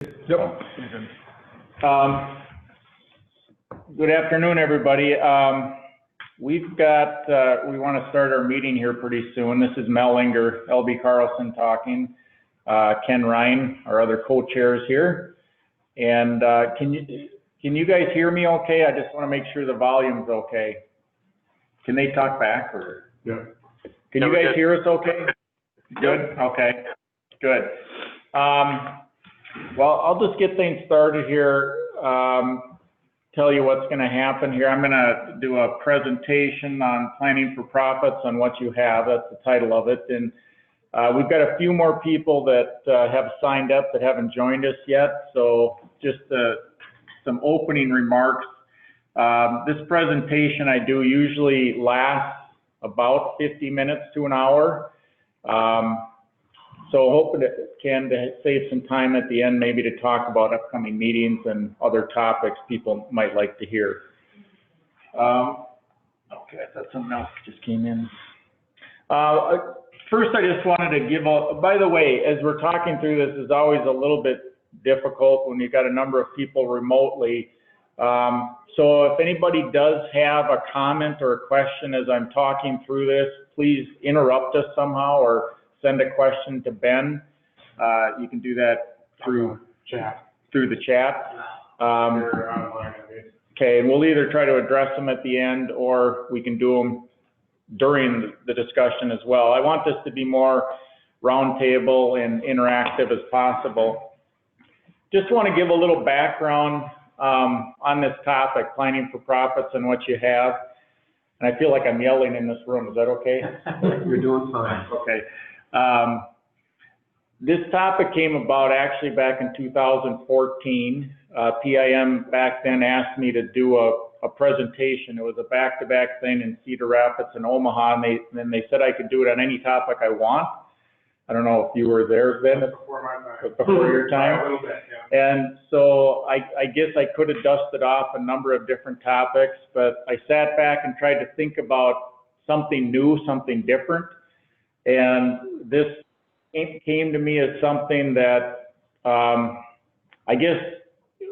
Yep. Good afternoon, everybody. We want to start our meeting here pretty soon. This is Mel Enger, LB Carlson talking. Ken Ryan, our other co-chairs here. And can you guys hear me okay? I just want to make sure the volume's okay. Can they talk back or? Yeah. Can you guys hear us okay? Good? Okay, good. Well, I'll just get things started here. Tell you what's going to happen here. I'm going to do a presentation on planning for profits on what you have. That's the title of it. And we've got a few more people that have signed up that haven't joined us yet. So just some opening remarks. This presentation I do usually lasts about 50 minutes to an hour. So hoping it can save some time at the end, maybe to talk about upcoming meetings and other topics people might like to hear. Okay, I thought something else just came in. First, I just wanted to give by the way, as we're talking through this, is always a little bit difficult when you've got a number of people remotely. So if anybody does have a comment or a question as I'm talking through this, please interrupt us somehow or send a question to Ben. You can do that through the chat. Okay, and we'll either try to address them at the end or we can do them during the discussion as well. I want this to be more roundtable and interactive as possible. Just want to give a little background on this topic, planning for profits and what you have. And I feel like I'm yelling in this room. Is that okay? You're doing fine. Okay. This topic came about actually back in 2014. PIM back then asked me to do a presentation. It was a back-to-back thing in Cedar Rapids and Omaha, and then they said I could do it on any topic I want. I don't know if you were there, Ben. Before my time. Before your time. A little bit, yeah. And so I guess I could have dusted off a number of different topics, but I sat back and tried to think about something new, something different. And this came to me as something that I guess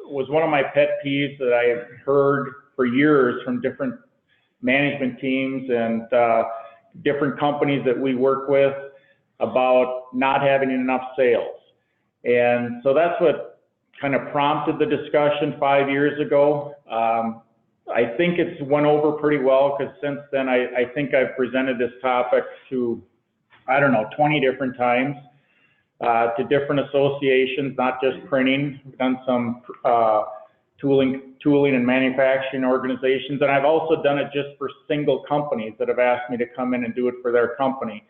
was one of my pet peeves that I have heard for years from different management teams and different companies that we work with about not having enough sales. And so that's what kind of prompted the discussion 5 years ago. I think it's went over pretty well because since then I think I've presented this topic to, I don't know, 20 different times to different associations, not just printing. We've done some tooling and manufacturing organizations, and I've also done it just for single companies that have asked me to come in and do it for their company.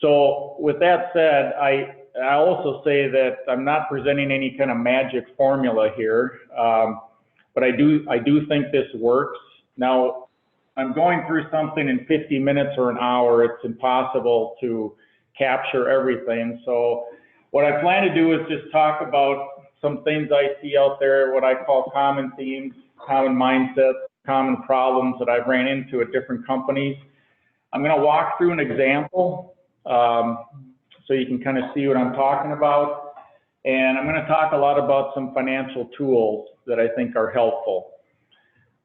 So with that said, I also say that I'm not presenting any kind of magic formula here, but I do think this works. Now, I'm going through something in 50 minutes or an hour. It's impossible to capture everything. So what I plan to do is just talk about some things I see out there, what I call common themes, common mindsets, common problems that I've ran into at different companies. I'm going to walk through an example so you can kind of see what I'm talking about. And I'm going to talk a lot about some financial tools that I think are helpful.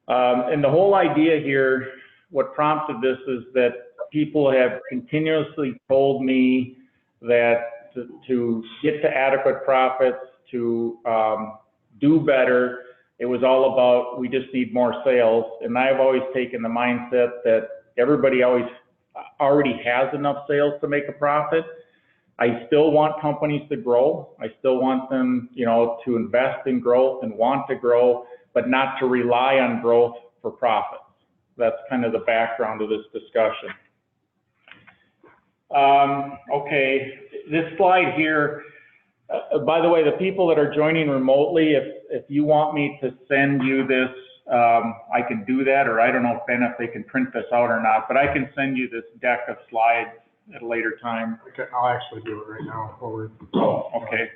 And the whole idea here, what prompted this is that people have continuously told me that to get to adequate profits, to do better, it was all about we just need more sales. And I've always taken the mindset that everybody already has enough sales to make a profit. I still want companies to grow. I still want them, to invest in growth and want to grow, but not to rely on growth for profits. That's kind of the background of this discussion. Okay, this slide here, by the way, the people that are joining remotely, if you want me to send you this, I can do that, or I don't know, Ben, if they can print this out or not, but I can send you this deck of slides at a later time. Okay, I'll actually do it right now. Oh, okay.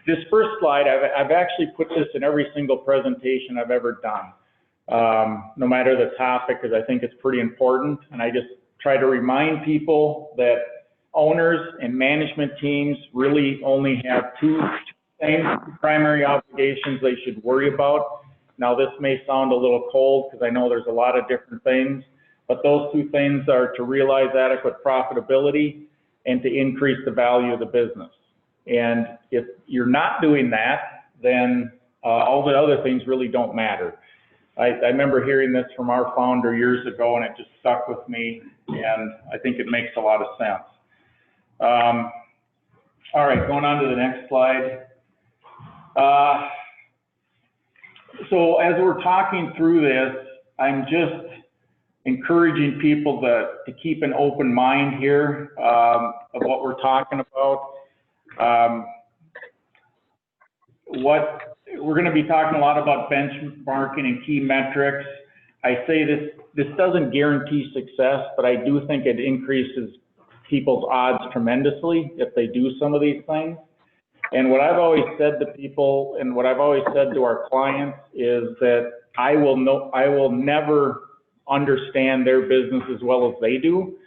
This first slide, I've actually put this in every single presentation I've ever done, no matter the topic, because I think it's pretty important. And I just try to remind people that owners and management teams really only have two same primary obligations they should worry about. Now, this may sound a little cold because I know there's a lot of different things, but those two things are to realize adequate profitability and to increase the value of the business. And if you're not doing that, then all the other things really don't matter. I remember hearing this from our founder years ago, and it just stuck with me, and I think it makes a lot of sense. All right, going on to the next slide. So as we're talking through this, I'm just encouraging people to keep an open mind here of what we're talking about. We're going to be talking a lot about benchmarking and key metrics. I say this doesn't guarantee success, but I do think it increases people's odds tremendously if they do some of these things. And what I've always said to people and what I've always said to our clients is that I will never understand their business as well as they do.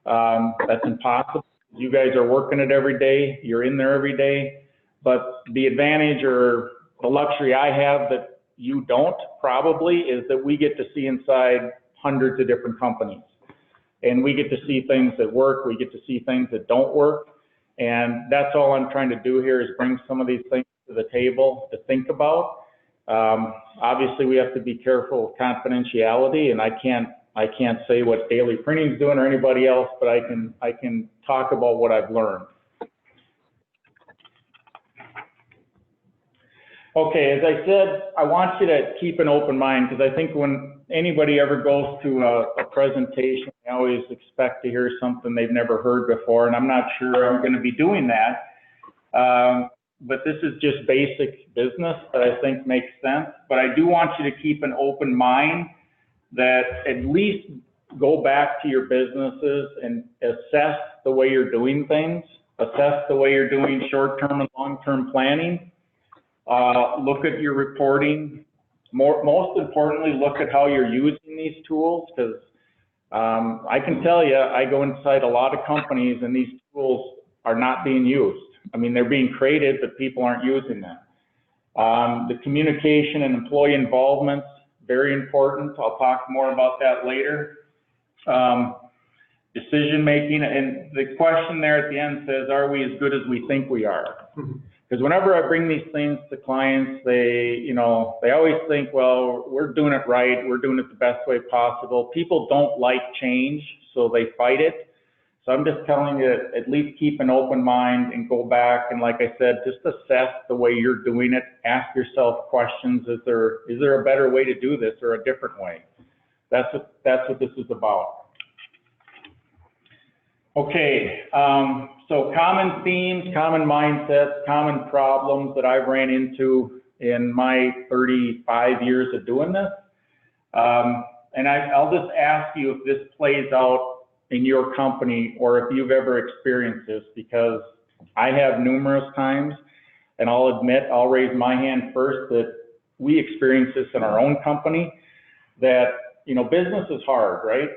That's impossible. You guys are working it every day. You're in there every day. But the advantage or the luxury I have that you don't probably is that we get to see inside hundreds of different companies. And we get to see things that work. We get to see things that don't work. And that's all I'm trying to do here is bring some of these things to the table to think about. Obviously, we have to be careful with confidentiality, and I can't say what Daily Printing is doing or anybody else, but I can talk about what I've learned. Okay, as I said, I want you to keep an open mind because I think when anybody ever goes to a presentation, they always expect to hear something they've never heard before, and I'm not sure I'm going to be doing that. But this is just basic business that I think makes sense. But I do want you to keep an open mind that at least go back to your businesses and assess the way you're doing things, assess the way you're doing short-term and long-term planning. Look at your reporting. Most importantly, look at how you're using these tools because I can tell you, I go inside a lot of companies and these tools are not being used. I mean, they're being created, but people aren't using them. The communication and employee involvement, very important. I'll talk more about that later. Decision making, and the question there at the end says, are we as good as we think we are? Because whenever I bring these things to clients, they always think, well, we're doing it right, we're doing it the best way possible. People don't like change, so they fight it. So I'm just telling you, at least keep an open mind and go back and, like I said, just assess the way you're doing it. Ask yourself questions. Is there a better way to do this or a different way? That's what this is about. Okay, so common themes, common mindsets, common problems that I've ran into in my 35 years of doing this. And I'll just ask you if this plays out in your company or if you've ever experienced this, because I have numerous times, and I'll admit, I'll raise my hand first, that we experience this in our own company, that business is hard, right?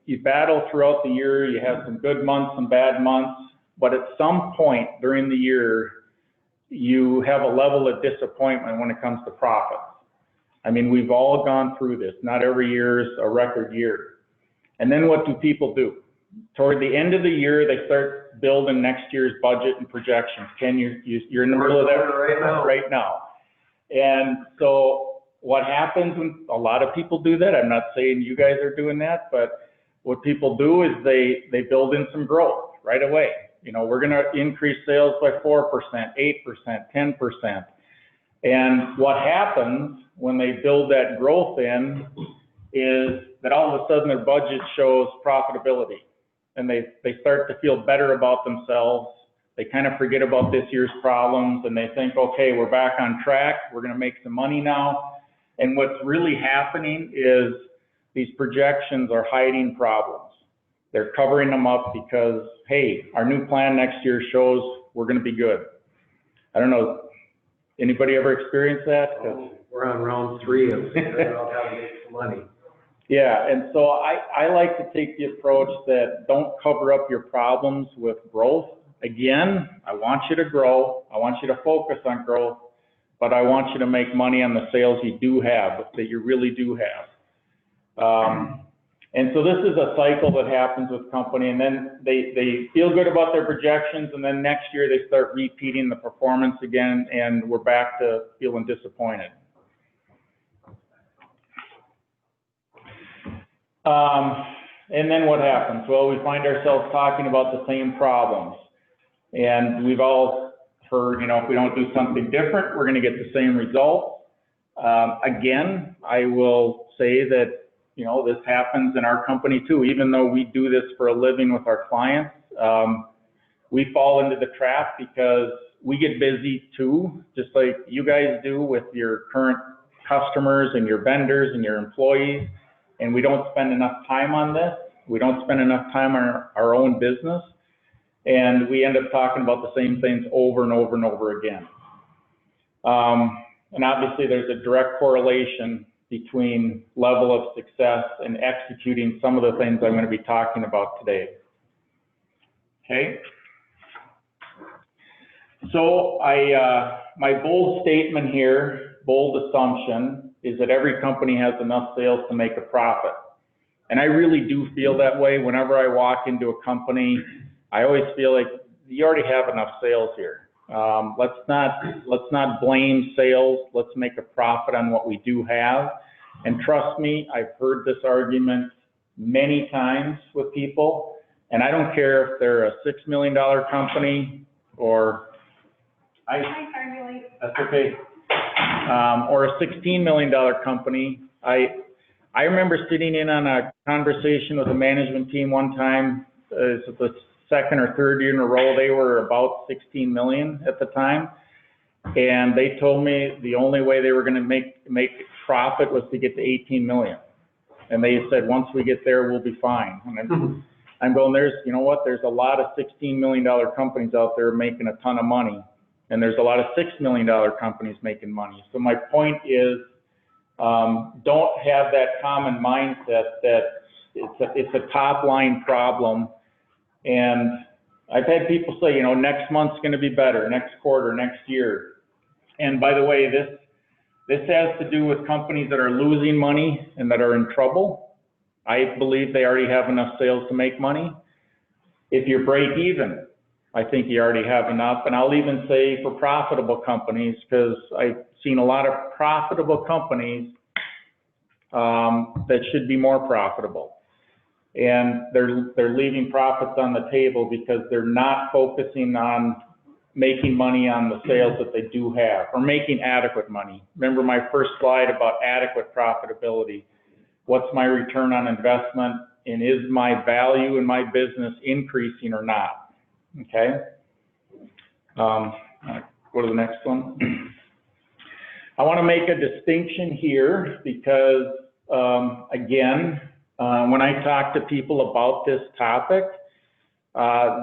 You battle throughout the year, you have some good months, some bad months, but at some point during the year, you have a level of disappointment when it comes to profits. I mean, we've all gone through this. Not every year is a record year. And then what do people do? Toward the end of the year, they start building next year's budget and projections. Ken, you're in the middle of that right now. And so what happens when a lot of people do that, I'm not saying you guys are doing that, but what people do is they build in some growth right away. We're going to increase sales by 4%, 8%, 10%. And what happens when they build that growth in is that all of a sudden their budget shows profitability and they start to feel better about themselves. They kind of forget about this year's problems and they think, okay, we're back on track. We're going to make some money now. And what's really happening is these projections are hiding problems. They're covering them up because, hey, our new plan next year shows we're going to be good. I don't know, anybody ever experienced that? We're on round 3 of figuring out how to make some money. Yeah, and so I like to take the approach that don't cover up your problems with growth, again, I want you to grow. I want you to focus on growth, but I want you to make money on the sales you do have, that you really do have. And so this is a cycle that happens with company, and then they feel good about their projections, and then next year they start repeating the performance again, and we're back to feeling disappointed. And then what happens? Well, we find ourselves talking about the same problems, and we've all heard, you know, if we don't do something different, we're going to get the same results. Again, I will say that, you know, this happens in our company too. Even though we do this for a living with our clients, we fall into the trap because we get busy too, just like you guys do with your current customers and your vendors and your employees, and we don't spend enough time on this. We don't spend enough time on our own business, and we end up talking about the same things over and over and over again. And obviously there's a direct correlation between level of success and executing some of the things I'm going to be talking about today. Okay. So my bold statement here, bold assumption, is that every company has enough sales to make a profit. And I really do feel that way. Whenever I walk into a company, I always feel like you already have enough sales here. Let's not blame sales. Let's make a profit on what we do have. And trust me, I've heard this argument many times with people, and I don't care if they're a $6 million company or that's okay, or a $16 million company. I remember sitting in on a conversation with a management team one time. It's the second or third year in a row. They were about 16 million at the time, and they told me the only way they were going to make profit was to get to 18 million. And they said, once we get there, we'll be fine. And I'm going, you know what? There's a lot of $16 million companies out there making a ton of money, and there's a lot of $6 million companies making money. So my point is, don't have that common mindset that it's a top line problem. And I've had people say, you know, next month's going to be better, next quarter, next year. And by the way, this has to do with companies that are losing money and that are in trouble. I believe they already have enough sales to make money. If you're break even, I think you already have enough. And I'll even say for profitable companies, because I've seen a lot of profitable companies that should be more profitable. And they're leaving profits on the table because they're not focusing on making money on the sales that they do have, or making adequate money. Remember my first slide about adequate profitability. What's my return on investment, and is my value in my business increasing or not? Okay. Go to the next one. I want to make a distinction here because, again, when I talk to people about this topic,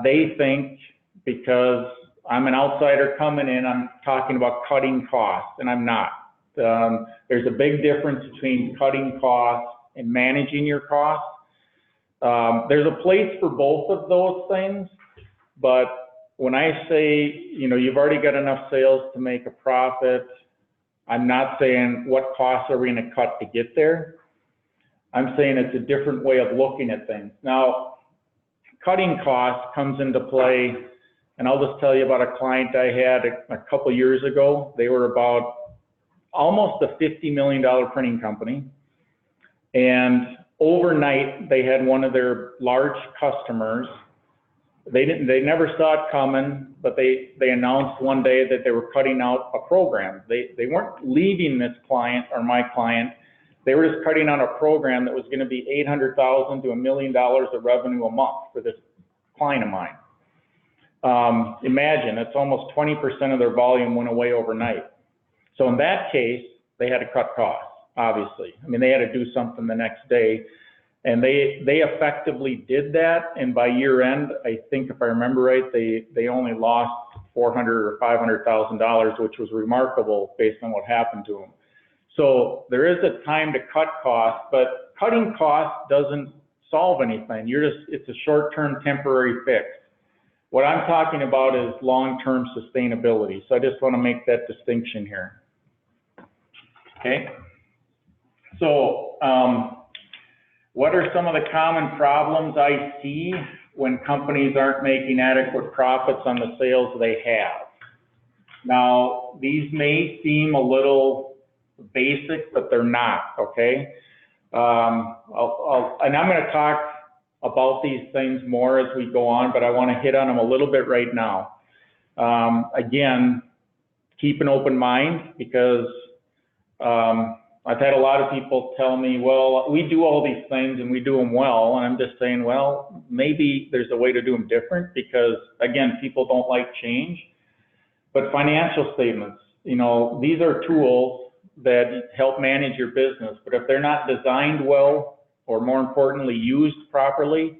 they think because I'm an outsider coming in, I'm talking about cutting costs, and I'm not. There's a big difference between cutting costs and managing your costs. There's a place for both of those things, but when I say, you know, you've already got enough sales to make a profit, I'm not saying what costs are we going to cut to get there. I'm saying it's a different way of looking at things. Now, cutting costs comes into play, and I'll just tell you about a client I had a couple years ago. They were about almost a $50 million printing company, and overnight they had one of their large customers. They never saw it coming, but they announced one day that they were cutting out a program. They weren't leaving this client or my client. They were just cutting out a program that was going to be $800,000 to $1 million of revenue a month for this client of mine. Imagine, it's almost 20% of their volume went away overnight. So in that case, they had to cut costs, obviously. I mean, they had to do something the next day, and they effectively did that. And by year end, I think if I remember right, they only lost $400,000 or $500,000, which was remarkable based on what happened to them. So there is a time to cut costs, but cutting costs doesn't solve anything. It's a short-term temporary fix. What I'm talking about is long-term sustainability. So I just want to make that distinction here. Okay. So what are some of the common problems I see when companies aren't making adequate profits on the sales they have? Now, these may seem a little basic, but they're not, okay? And I'm going to talk about these things more as we go on, but I want to hit on them a little bit right now. Again, keep an open mind, because I've had a lot of people tell me, well, we do all these things and we do them well. And I'm just saying, well, maybe there's a way to do them different, because again, people don't like change. But financial statements, you know, these are tools that help manage your business, but if they're not designed well, or more importantly, used properly,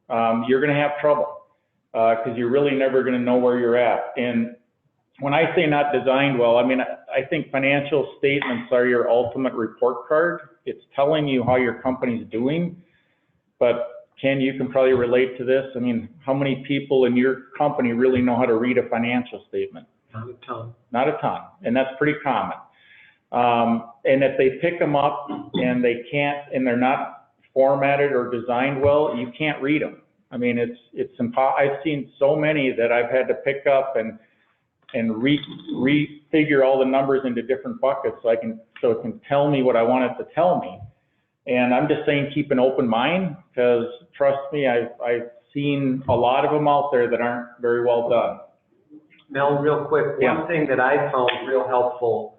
you're going to have trouble, because you're really never going to know where you're at. And when I say not designed well, I mean, I think financial statements are your ultimate report card. It's telling you how your company's doing. But Ken, you can probably relate to this. I mean, how many people in your company really know how to read a financial statement? Not a ton. Not a ton, and that's pretty common. And if they pick them up and they can't, and they're not formatted or designed well, you can't read them. I mean, it's impossible. I've seen so many that I've had to pick up and refigure all the numbers into different buckets so it can tell me what I want it to tell me. And I'm just saying, keep an open mind, because trust me, I've seen a lot of them out there that aren't very well done. Mel, real quick, Yeah. one thing that I found real helpful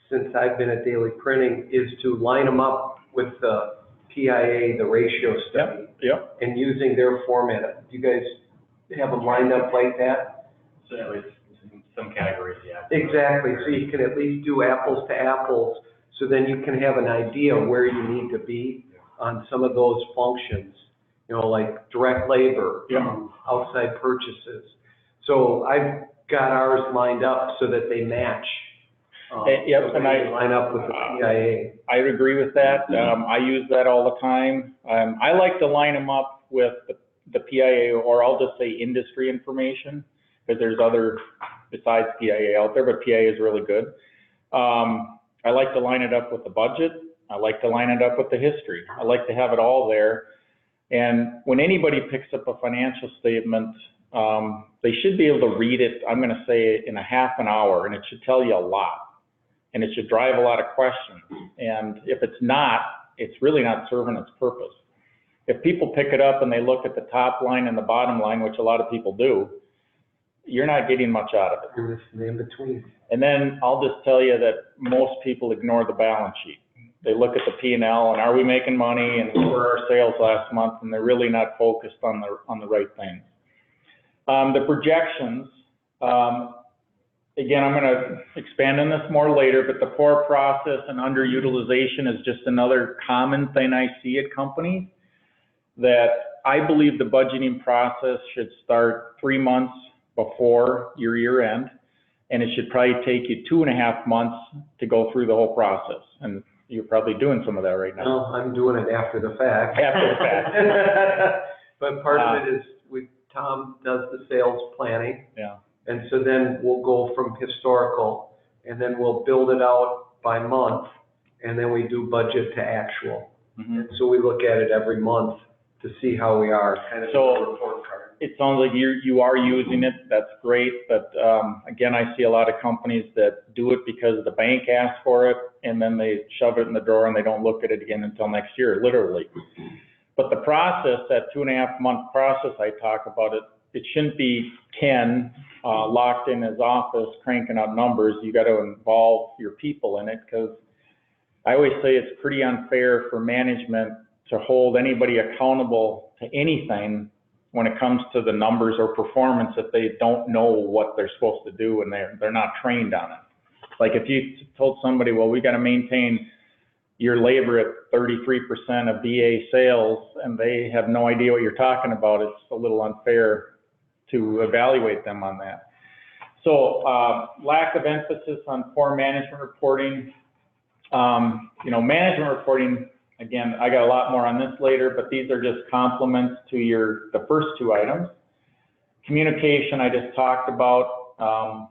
since I've been at Daily Printing is to line them up with the PIA, the ratio study, Yep. and using their format. Do you guys have them lined up like that? So at least some categories, yeah. Exactly, so you can at least do apples to apples, so then you can have an idea where you need to be on some of those functions, you know, like direct labor, outside purchases. So I've got ours lined up so that they match. Yep, so and they line up with the PIA. I agree with that. I use that all the time. I like to line them up with the PIA, or I'll just say industry information, because there's other besides PIA out there, but PIA is really good. I like to line it up with the budget. I like to line it up with the history. I like to have it all there. And when anybody picks up a financial statement, they should be able to read it, I'm going to say, in a half an hour, and it should tell you a lot. And it should drive a lot of questions. And if it's not, it's really not serving its purpose. If people pick it up and they look at the top line and the bottom line, which a lot of people do, you're not getting much out of it. You're missing in between. And then I'll just tell you that most people ignore the balance sheet. They look at the P&L and are we making money and what were our sales last month, and they're really not focused on the right things. The projections, again, I'm going to expand on this more later, but the poor process and underutilization is just another common thing I see at companies, that I believe the budgeting process should start 3 months before your year end, and it should probably take you 2.5 months to go through the whole process. And you're probably doing some of that right now. No, I'm doing it after the fact. After the fact. But part of it is Tom does the sales planning. Yeah. And so then we'll go from historical, and then we'll build it out by month, and then we do budget to actual. Mm-hmm. And so we look at it every month to see how we are, kind of So, a report card. it sounds like you are using it. That's great. But again, I see a lot of companies that do it because the bank asks for it, and then they shove it in the drawer and they don't look at it again until next year, literally. But the process, that 2.5 month process I talk about, it shouldn't be Ken locked in his office cranking out numbers. You got to involve your people in it, because I always say it's pretty unfair for management to hold anybody accountable to anything when it comes to the numbers or performance if they don't know what they're supposed to do and they're not trained on it. Like if you told somebody, well, we got to maintain your labor at 33% of BA sales, and they have no idea what you're talking about, it's a little unfair to evaluate them on that. So lack of emphasis on poor management reporting. Management reporting, again, I got a lot more on this later, but these are just complements to the first two items. Communication I just talked about,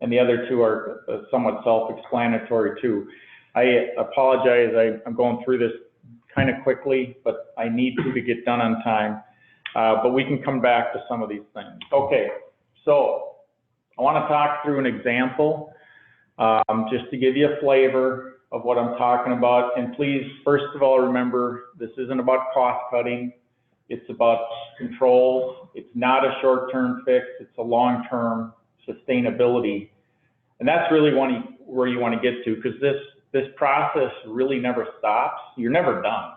and the other two are somewhat self-explanatory too. I apologize, I'm going through this kind of quickly, but I need to get done on time. But we can come back to some of these things. Okay, so I want to talk through an example just to give you a flavor of what I'm talking about. And please, first of all, remember, this isn't about cost cutting. It's about control. It's not a short-term fix. It's a long-term sustainability. And that's really where you want to get to, because this process really never stops. You're never done.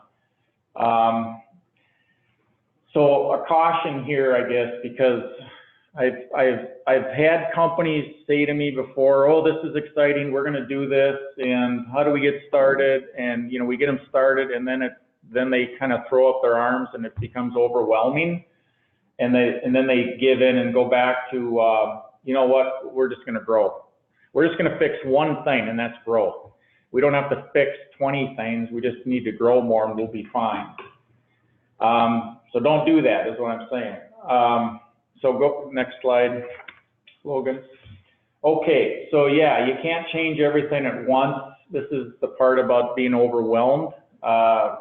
So a caution here, I guess, because I've had companies say to me before, oh, this is exciting, we're going to do this, and how do we get started? And you know, we get them started, and then they kind of throw up their arms, and it becomes overwhelming, and then they give in and go back to, you know what, we're just going to grow. We're just going to fix one thing, and that's growth. We don't have to fix 20 things. We just need to grow more, and we'll be fine. So don't do that, is what I'm saying. So go next slide, Logan. Okay, so yeah, you can't change everything at once. This is the part about being overwhelmed.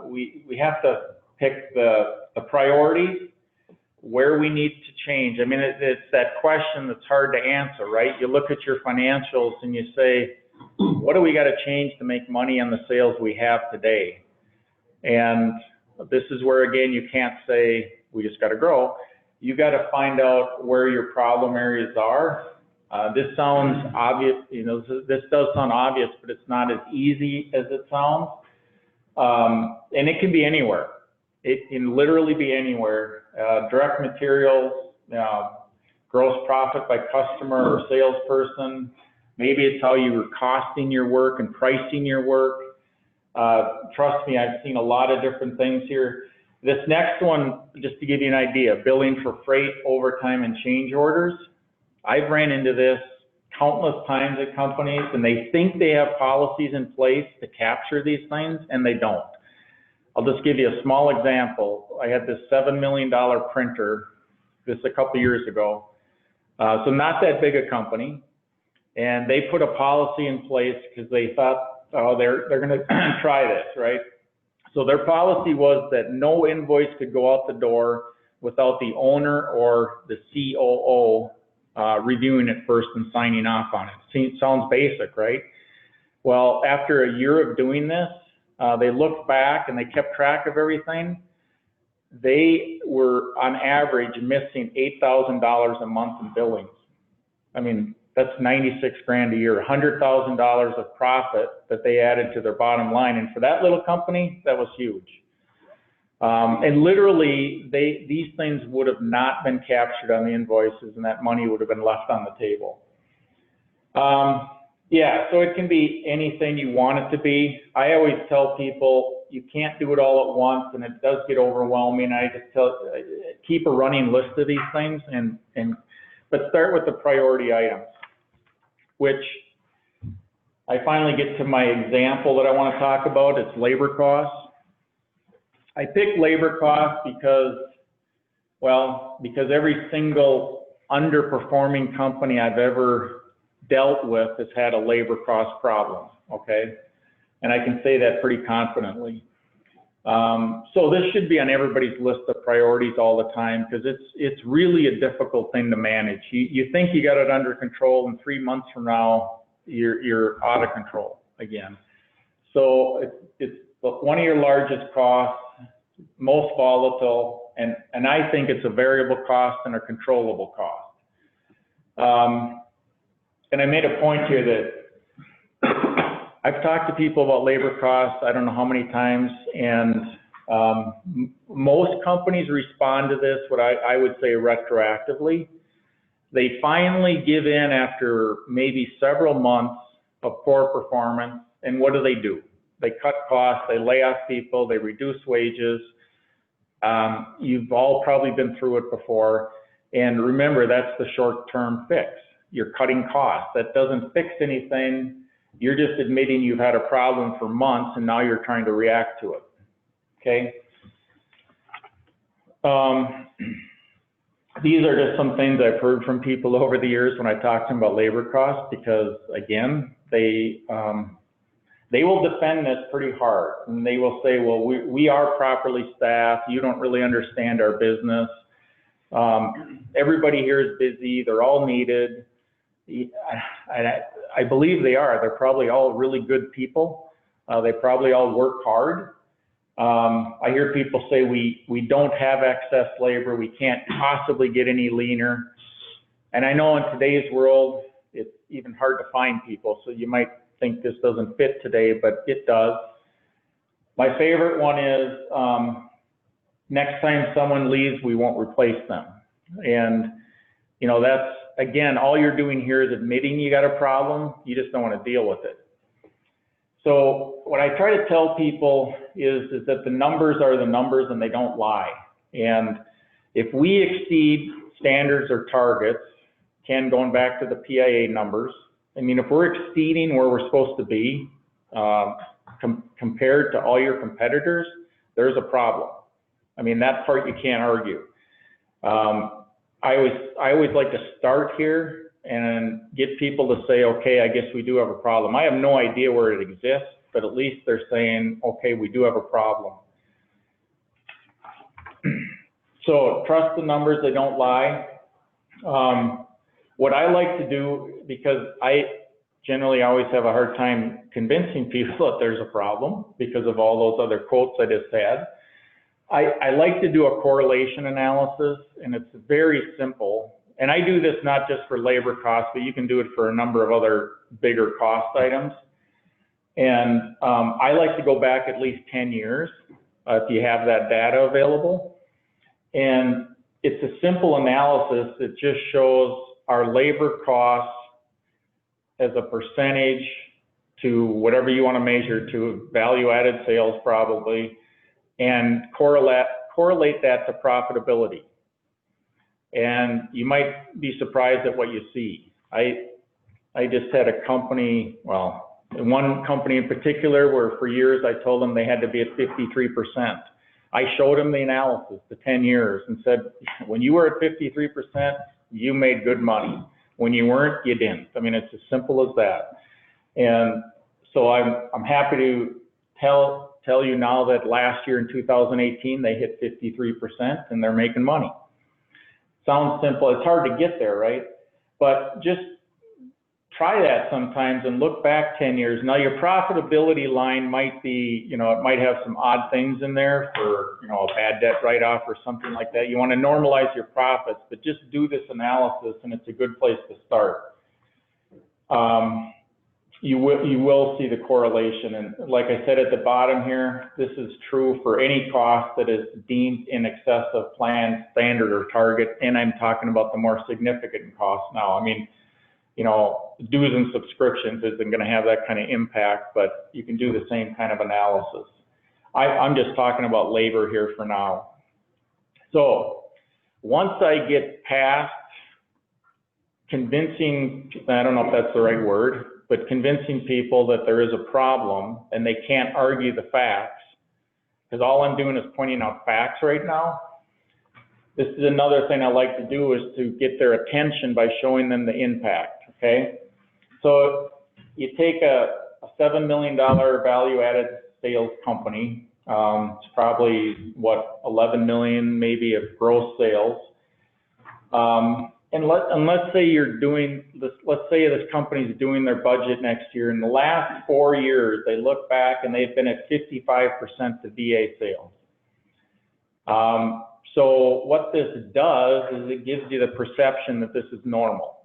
We have to pick the priorities, where we need to change. I mean, it's that question that's hard to answer, right? You look at your financials and you say, what do we got to change to make money on the sales we have today? And this is where, again, you can't say, we just got to grow. You got to find out where your problem areas are. This sounds obvious, you know, this does sound obvious, but it's not as easy as it sounds. And it can be anywhere. It can literally be anywhere. Direct materials, gross profit by customer or salesperson. Maybe it's how you were costing your work and pricing your work. Trust me, I've seen a lot of different things here. This next one, just to give you an idea, billing for freight, overtime, and change orders. I've ran into this countless times at companies, and they think they have policies in place to capture these things, and they don't. I'll just give you a small example. I had this $7 million printer, this a couple years ago. So not that big a company. And they put a policy in place because they thought, oh, they're going to try this, right? So their policy was that no invoice could go out the door without the owner or the COO reviewing it first and signing off on it. Sounds basic, right? Well, after a year of doing this, they looked back and they kept track of everything. They were on average missing $8,000 a month in billings. I mean, that's 96 grand a year, $100,000 of profit that they added to their bottom line. And for that little company, that was huge. And literally, these things would have not been captured on the invoices, and that money would have been left on the table. Yeah, so it can be anything you want it to be. I always tell people, you can't do it all at once, and it does get overwhelming. I just keep a running list of these things, but start with the priority items, which I finally get to my example that I want to talk about. It's labor costs. I picked labor costs because every single underperforming company I've ever dealt with has had a labor cost problem, okay? And I can say that pretty confidently. So this should be on everybody's list of priorities all the time, because it's really a difficult thing to manage. You think you got it under control, and 3 months from now, you're out of control again. So it's one of your largest costs, most volatile, and I think it's a variable cost and a controllable cost. And I made a point here that I've talked to people about labor costs, I don't know how many times, and most companies respond to this, what I would say retroactively. They finally give in after maybe several months of poor performance, and what do? They cut costs, they lay off people, they reduce wages. You've all probably been through it before, and remember, that's the short-term fix. You're cutting costs. That doesn't fix anything. You're just admitting you've had a problem for months, and now you're trying to react to it, okay? these are just some things I've heard from people over the years when I talk to them about labor costs, because again, they will defend this pretty hard, and they will say, well, we are properly staffed, you don't really understand our business. Everybody here is busy, they're all needed. I believe they are. They're probably all really good people. They probably all work hard. I hear people say we don't have excess labor, we can't possibly get any leaner. And I know in today's world, it's even hard to find people, so you might think this doesn't fit today, but it does. My favorite one is, next time someone leaves, we won't replace them. And, you know, that's, again, all you're doing here is admitting you got a problem, you just don't want to deal with it. So what I try to tell people is that the numbers are the numbers and they don't lie. And if we exceed standards or targets, Ken, going back to the PIA numbers, I mean, if we're exceeding where we're supposed to be, compared to all your competitors, there's a problem. I mean, that part you can't argue. I always like to start here and get people to say, okay, I guess we do have a problem. I have no idea where it exists, but at least they're saying, okay, we do have a problem. So trust the numbers, they don't lie. What I like to do, because I generally always have a hard time convincing people that there's a problem because of all those other quotes I just had, I like to do a correlation analysis, and it's very simple. And I do this not just for labor costs, but you can do it for a number of other bigger cost items. And I like to go back at least 10 years if you have that data available. And it's a simple analysis that just shows our labor costs as a percentage to whatever you want to measure, to value-added sales probably, and correlate that to profitability. And you might be surprised at what you see. I just had a company, well, one company in particular where for years I told them they had to be at 53%. I showed them the analysis, the 10 years, and said, when you were at 53%, you made good money. When you weren't, you didn't. I mean, it's as simple as that. And so I'm happy to tell you now that last year in 2018, they hit 53% and they're making money. Sounds simple. It's hard to get there, right? But just try that sometimes and look back 10 years. Now your profitability line might be, you know, it might have some odd things in there for, you know, a bad debt write-off or something like that. You want to normalize your profits, but just do this analysis and it's a good place to start. You will see the correlation. And like I said at the bottom here, this is true for any cost that is deemed in excess of planned, standard, or target. And I'm talking about the more significant costs now. I mean, you know, dues and subscriptions isn't going to have that kind of impact, but you can do the same kind of analysis. I'm just talking about labor here for now. So once I get past convincing, I don't know if that's the right word, but convincing people that there is a problem and they can't argue the facts, because all I'm doing is pointing out facts right now. This is another thing I like to do, is to get their attention by showing them the impact, okay? So you take a $7 million value-added sales company, it's probably, what, 11 million maybe of gross sales. And let's say you're doing this, let's say this company's doing their budget next year. In the last 4 years, they look back and they've been at 55% to VA sales. So what this does is it gives you the perception that this is normal.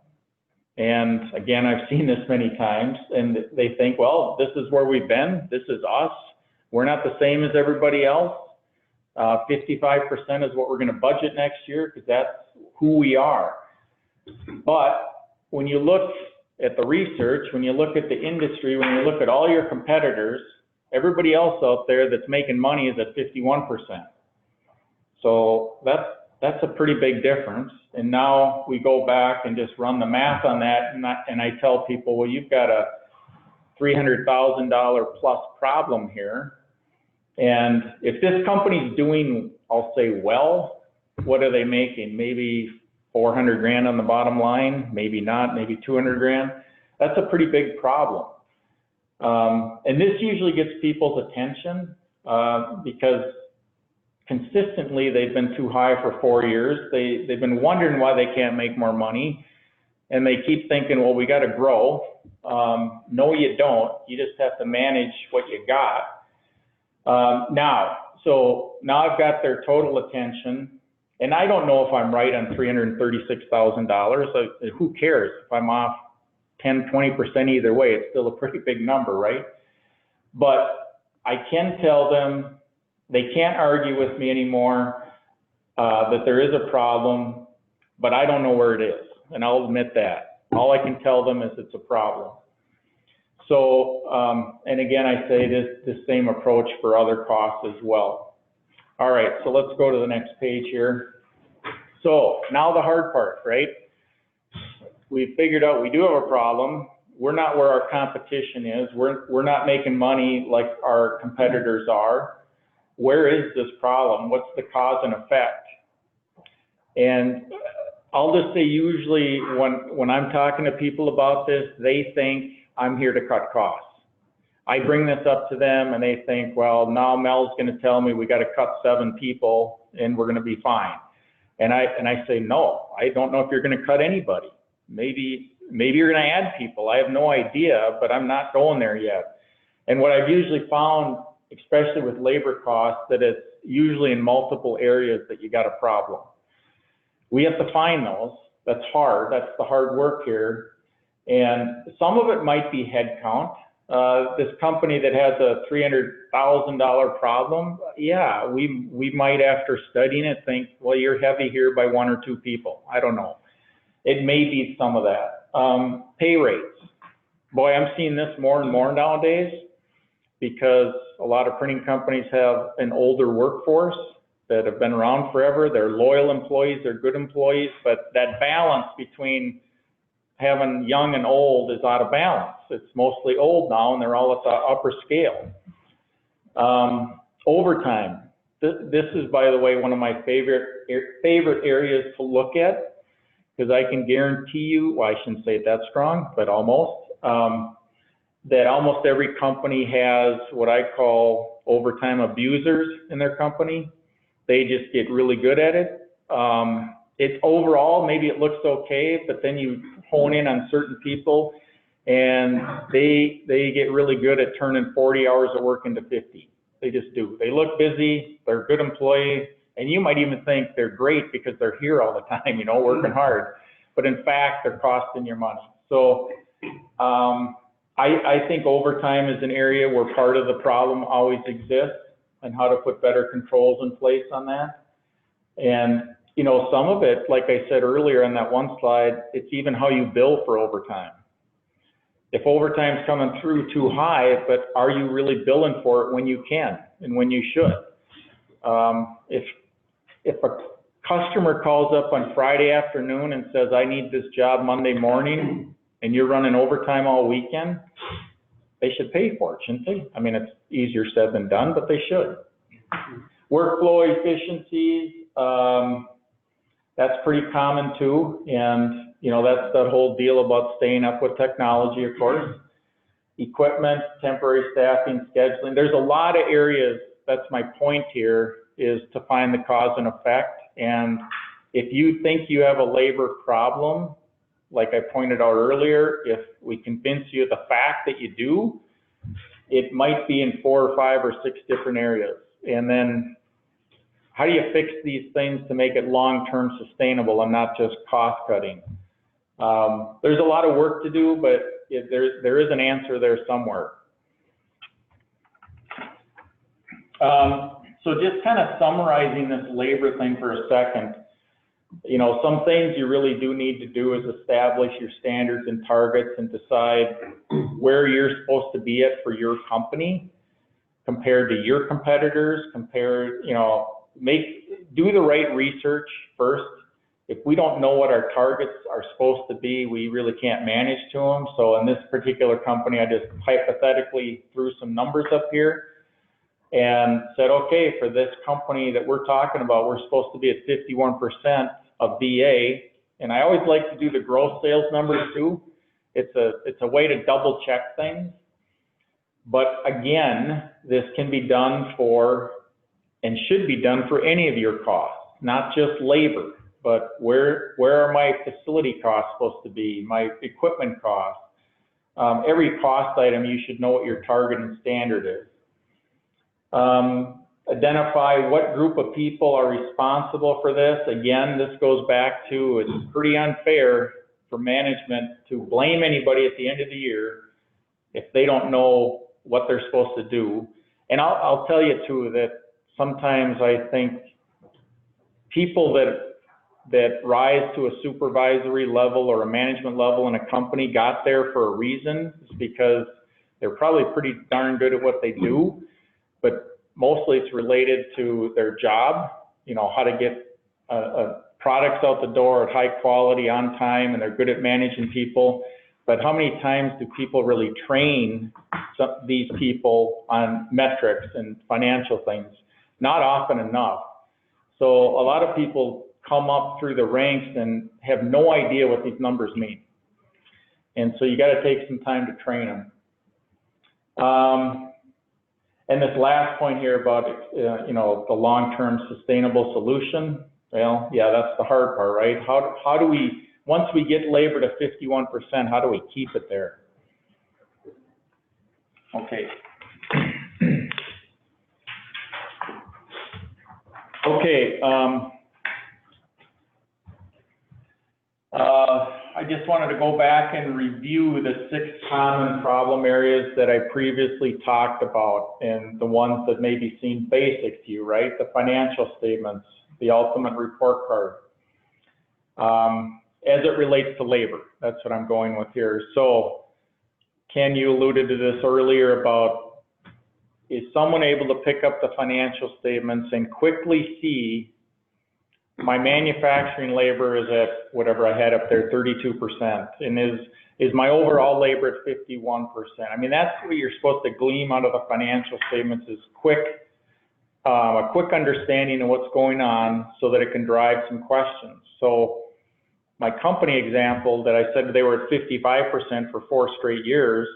And again, I've seen this many times, and they think, well, this is where we've been, this is us, we're not the same as everybody else. 55% is what we're going to budget next year because that's who we are. But when you look at the research, when you look at the industry, when you look at all your competitors, everybody else out there that's making money is at 51%. So that's a pretty big difference. And now we go back and just run the math on that, and I tell people, well, you've got a $300,000 plus problem here. And if this company's doing, I'll say, well, what are they making? Maybe 400 grand on the bottom line, maybe not, maybe 200 grand. That's a pretty big problem. And this usually gets people's attention because consistently they've been too high for 4 years. They've been wondering why they can't make more money. And they keep thinking, well, we got to grow. No, you don't. You just have to manage what you got. So now I've got their total attention, and I don't know if I'm right on $336,000. Who cares if I'm off 10, 20% either way? It's still a pretty big number, right? But I can tell them they can't argue with me anymore that there is a problem, but I don't know where it is, and I'll admit that. All I can tell them is it's a problem. So, and again, I say this same approach for other costs as well. All right, so let's go to the next page here. So now the hard part, right? We figured out we do have a problem. We're not where our competition is. We're not making money like our competitors are. Where is this problem? What's the cause and effect? And I'll just say usually when I'm talking to people about this, they think I'm here to cut costs. I bring this up to them and they think, well, now Mel's going to tell me we got to cut 7 people and we're going to be fine. And I say, no, I don't know if you're going to cut anybody. Maybe you're going to add people. I have no idea, but I'm not going there yet. And what I've usually found, especially with labor costs, that it's usually in multiple areas that you got a problem. We have to find those. That's hard. That's the hard work here. And some of it might be headcount. This company that has a $300,000 problem, yeah, we might, after studying it, think, well, you're heavy here by 1 or 2 people. I don't know. It may be some of that. Pay rates. Boy, I'm seeing this more and more nowadays because a lot of printing companies have an older workforce that have been around forever. They're loyal employees, they're good employees, but that balance between having young and old is out of balance. It's mostly old now, and they're all at the upper scale. Overtime. This is, by the way, one of my favorite areas to look at, because I can guarantee you, well, I shouldn't say it that strong, but almost, that almost every company has what I call overtime abusers in their company. They just get really good at it. It's overall, maybe it looks okay, but then you hone in on certain people and they get really good at turning 40 hours of work into 50. They just do. They look busy, they're a good employee, and you might even think they're great because they're here all the time, you know, working hard. But in fact, they're costing your money. So I think overtime is an area where part of the problem always exists, and how to put better controls in place on that. And you know, some of it, like I said earlier on that one slide, it's even how you bill for overtime. If overtime's coming through too high, but are you really billing for it when you can and when you should? If a customer calls up on Friday afternoon and says, I need this job Monday morning, and you're running overtime all weekend, they should pay for it, shouldn't they? I mean, it's easier said than done, but they should. Workflow efficiency, that's pretty common too. And, you know, that's the whole deal about staying up with technology, of course. Equipment, temporary staffing, scheduling. There's a lot of areas, that's my point here, is to find the cause and effect. And if you think you have a labor problem, like I pointed out earlier, if we convince you of the fact that you do, it might be in 4 or 5 or 6 different areas. And then how do you fix these things to make it long-term sustainable and not just cost cutting? There's a lot of work to do, but there is an answer there somewhere. So just kind of summarizing this labor thing for a second. You know, some things you really do need to do is establish your standards and targets and decide where you're supposed to be at for your company compared to your competitors, you know, do the right research first. If we don't know what our targets are supposed to be, we really can't manage to them. So in this particular company, I just hypothetically threw some numbers up here and said, okay, for this company that we're talking about, we're supposed to be at 51% of VA and I always like to do the gross sales numbers too. It's a way to double check things. But again, this can be done for, and should be done for any of your costs, not just labor, but where are my facility costs supposed to be, my equipment costs. Every cost item, you should know what your target and standard is. Identify what group of people are responsible for this. Again, this goes back to, it's pretty unfair for management to blame anybody at the end of the year if they don't know what they're supposed to do. And I'll tell you too that sometimes I think people that rise to a supervisory level or a management level in a company got there for a reason. It's because they're probably pretty darn good at what they do, but mostly it's related to their job, you know, how to get products out the door at high quality on time, and they're good at managing people. But how many times do people really train these people on metrics and financial things? Not often enough. So a lot of people come up through the ranks and have no idea what these numbers mean. And so you got to take some time to train them. And this last point here about, you know, the long-term sustainable solution. Well, yeah, that's the hard part, right? How do we, once we get labor to 51%, how do we keep it there? Okay. Okay. I just wanted to go back and review the 6 common problem areas that I previously talked about, and the ones that maybe seem basic to you, right? The financial statements, the ultimate report card. As it relates to labor, that's what I'm going with here. So, Ken, you alluded to this earlier about, is someone able to pick up the financial statements and quickly see my manufacturing labor is at whatever I had up there, 32%, and is my overall labor at 51%? I mean, that's what you're supposed to glean out of the financial statements, is a quick understanding of what's going on so that it can drive some questions. So my company example that I said they were at 55% for 4 straight years,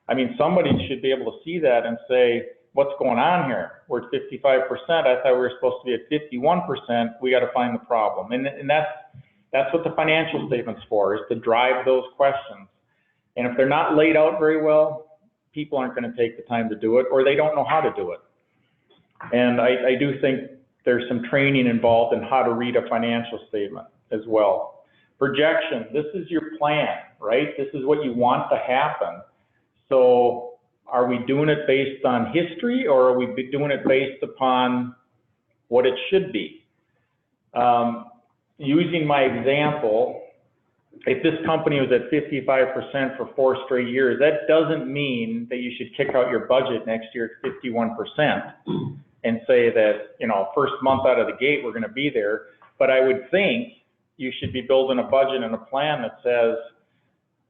I mean, somebody should be able to see that and say, what's going on here? We're at 55%. I thought we were supposed to be at 51%. We got to find the problem. And that's what the financial statement's for, is to drive those questions. And if they're not laid out very well, people aren't going to take the time to do it, or they don't know how to do it. And I do think there's some training involved in how to read a financial statement as well. Projection, this is your plan, right? This is what you want to happen. So are we doing it based on history, or are we doing it based upon what it should be? Using my example, if this company was at 55% for 4 straight years, that doesn't mean that you should kick out your budget next year at 51% and say that, you know, first month out of the gate, we're going to be there. But I would think you should be building a budget and a plan that says,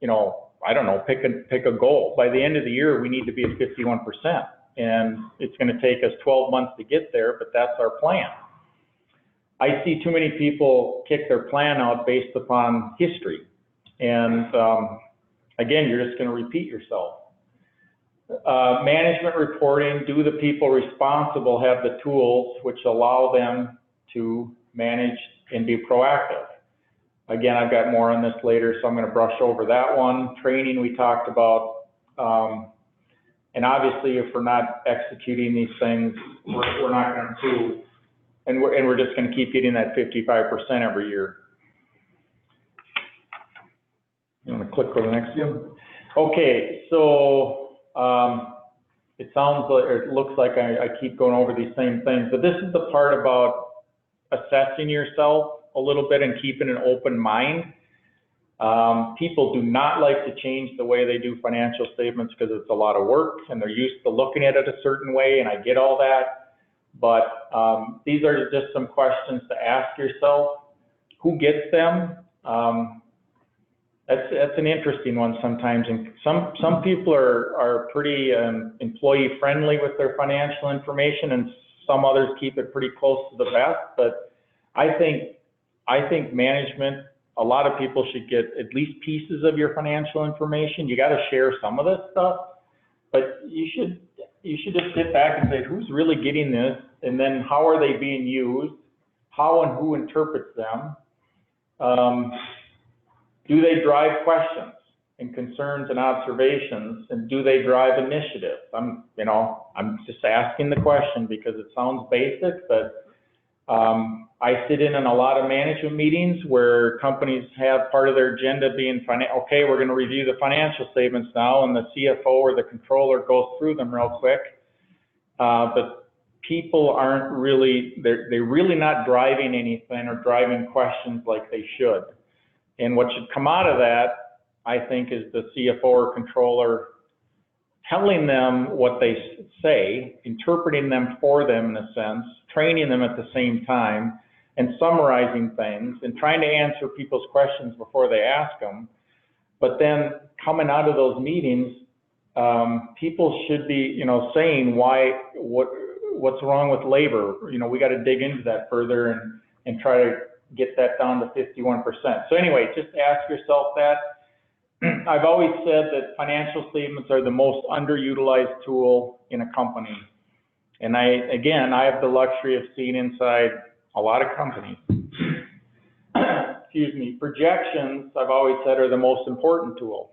you know, I don't know, pick a goal. By the end of the year, we need to be at 51%. And it's going to take us 12 months to get there, but that's our plan. I see too many people kick their plan out based upon history. And again, you're just going to repeat yourself. Management reporting, do the people responsible have the tools which allow them to manage and be proactive? Again, I've got more on this later, so I'm going to brush over that one. Training we talked about. And obviously, if we're not executing these things, we're not going to improve. And we're just going to keep getting that 55% every year. You want to click on the next one? Okay, so it sounds like, or it looks like I keep going over these same things, but this is the part about assessing yourself a little bit and keeping an open mind. People do not like to change the way they do financial statements because it's a lot of work and they're used to looking at it a certain way, and I get all that. But these are just some questions to ask yourself. Who gets them? That's an interesting one sometimes. And some people are pretty employee friendly with their financial information, and some others keep it pretty close to the vest. But I think management a lot of people should get at least pieces of your financial information. You got to share some of this stuff, but you should just sit back and say, who's really getting this? And then how are they being used? How and who interprets them? Do they drive questions and concerns and observations? And do they drive initiative? I'm just asking the question because it sounds basic, but I sit in on a lot of management meetings where companies have part of their agenda being, okay, we're going to review the financial statements now, and the CFO or the controller goes through them real quick. But people aren't really, they're really not driving anything or driving questions like they should. And what should come out of that, I think, is the CFO or controller telling them what they say, interpreting them for them in a sense, training them at the same time, and summarizing things, and trying to answer people's questions before they ask them. But then coming out of those meetings, people should be, saying what's wrong with labor. We got to dig into that further and try to get that down to 51%. So anyway, just ask yourself that. I've always said that financial statements are the most underutilized tool in a company. And I have the luxury of seeing inside a lot of companies. Excuse me. Projections, I've always said, are the most important tool.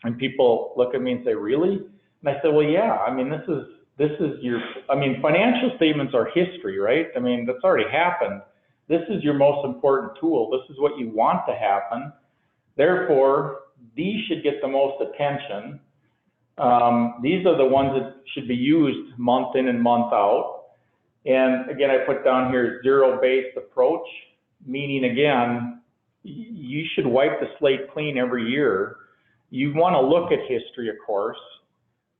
And people look at me and say, really? And I say, well, yeah, this is your, financial statements are history, right? That's already happened. This is your most important tool. This is what you want to happen. Therefore, these should get the most attention. These are the ones that should be used month in and month out. And again, I put down here zero-based approach, meaning again, you should wipe the slate clean every year. You want to look at history, of course,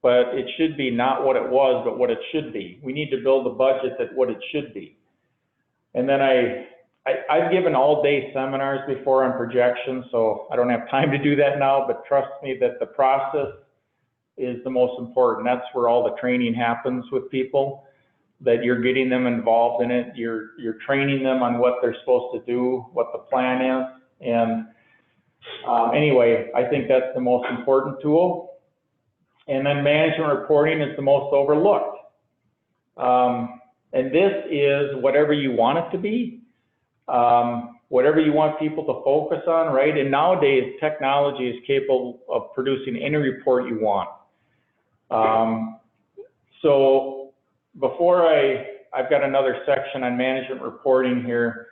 but it should be not what it was, but what it should be. We need to build a budget that what it should be. And then I've given all-day seminars before on projections, so I don't have time to do that now, but trust me that the process is the most important. That's where all the training happens with people, that you're getting them involved in it. You're training them on what they're supposed to do, what the plan is. And anyway, I think that's the most important tool. And then management reporting is the most overlooked. And this is whatever you want it to be, whatever you want people to focus on, right? And nowadays, technology is capable of producing any report you want. So before I've got another section on management reporting here.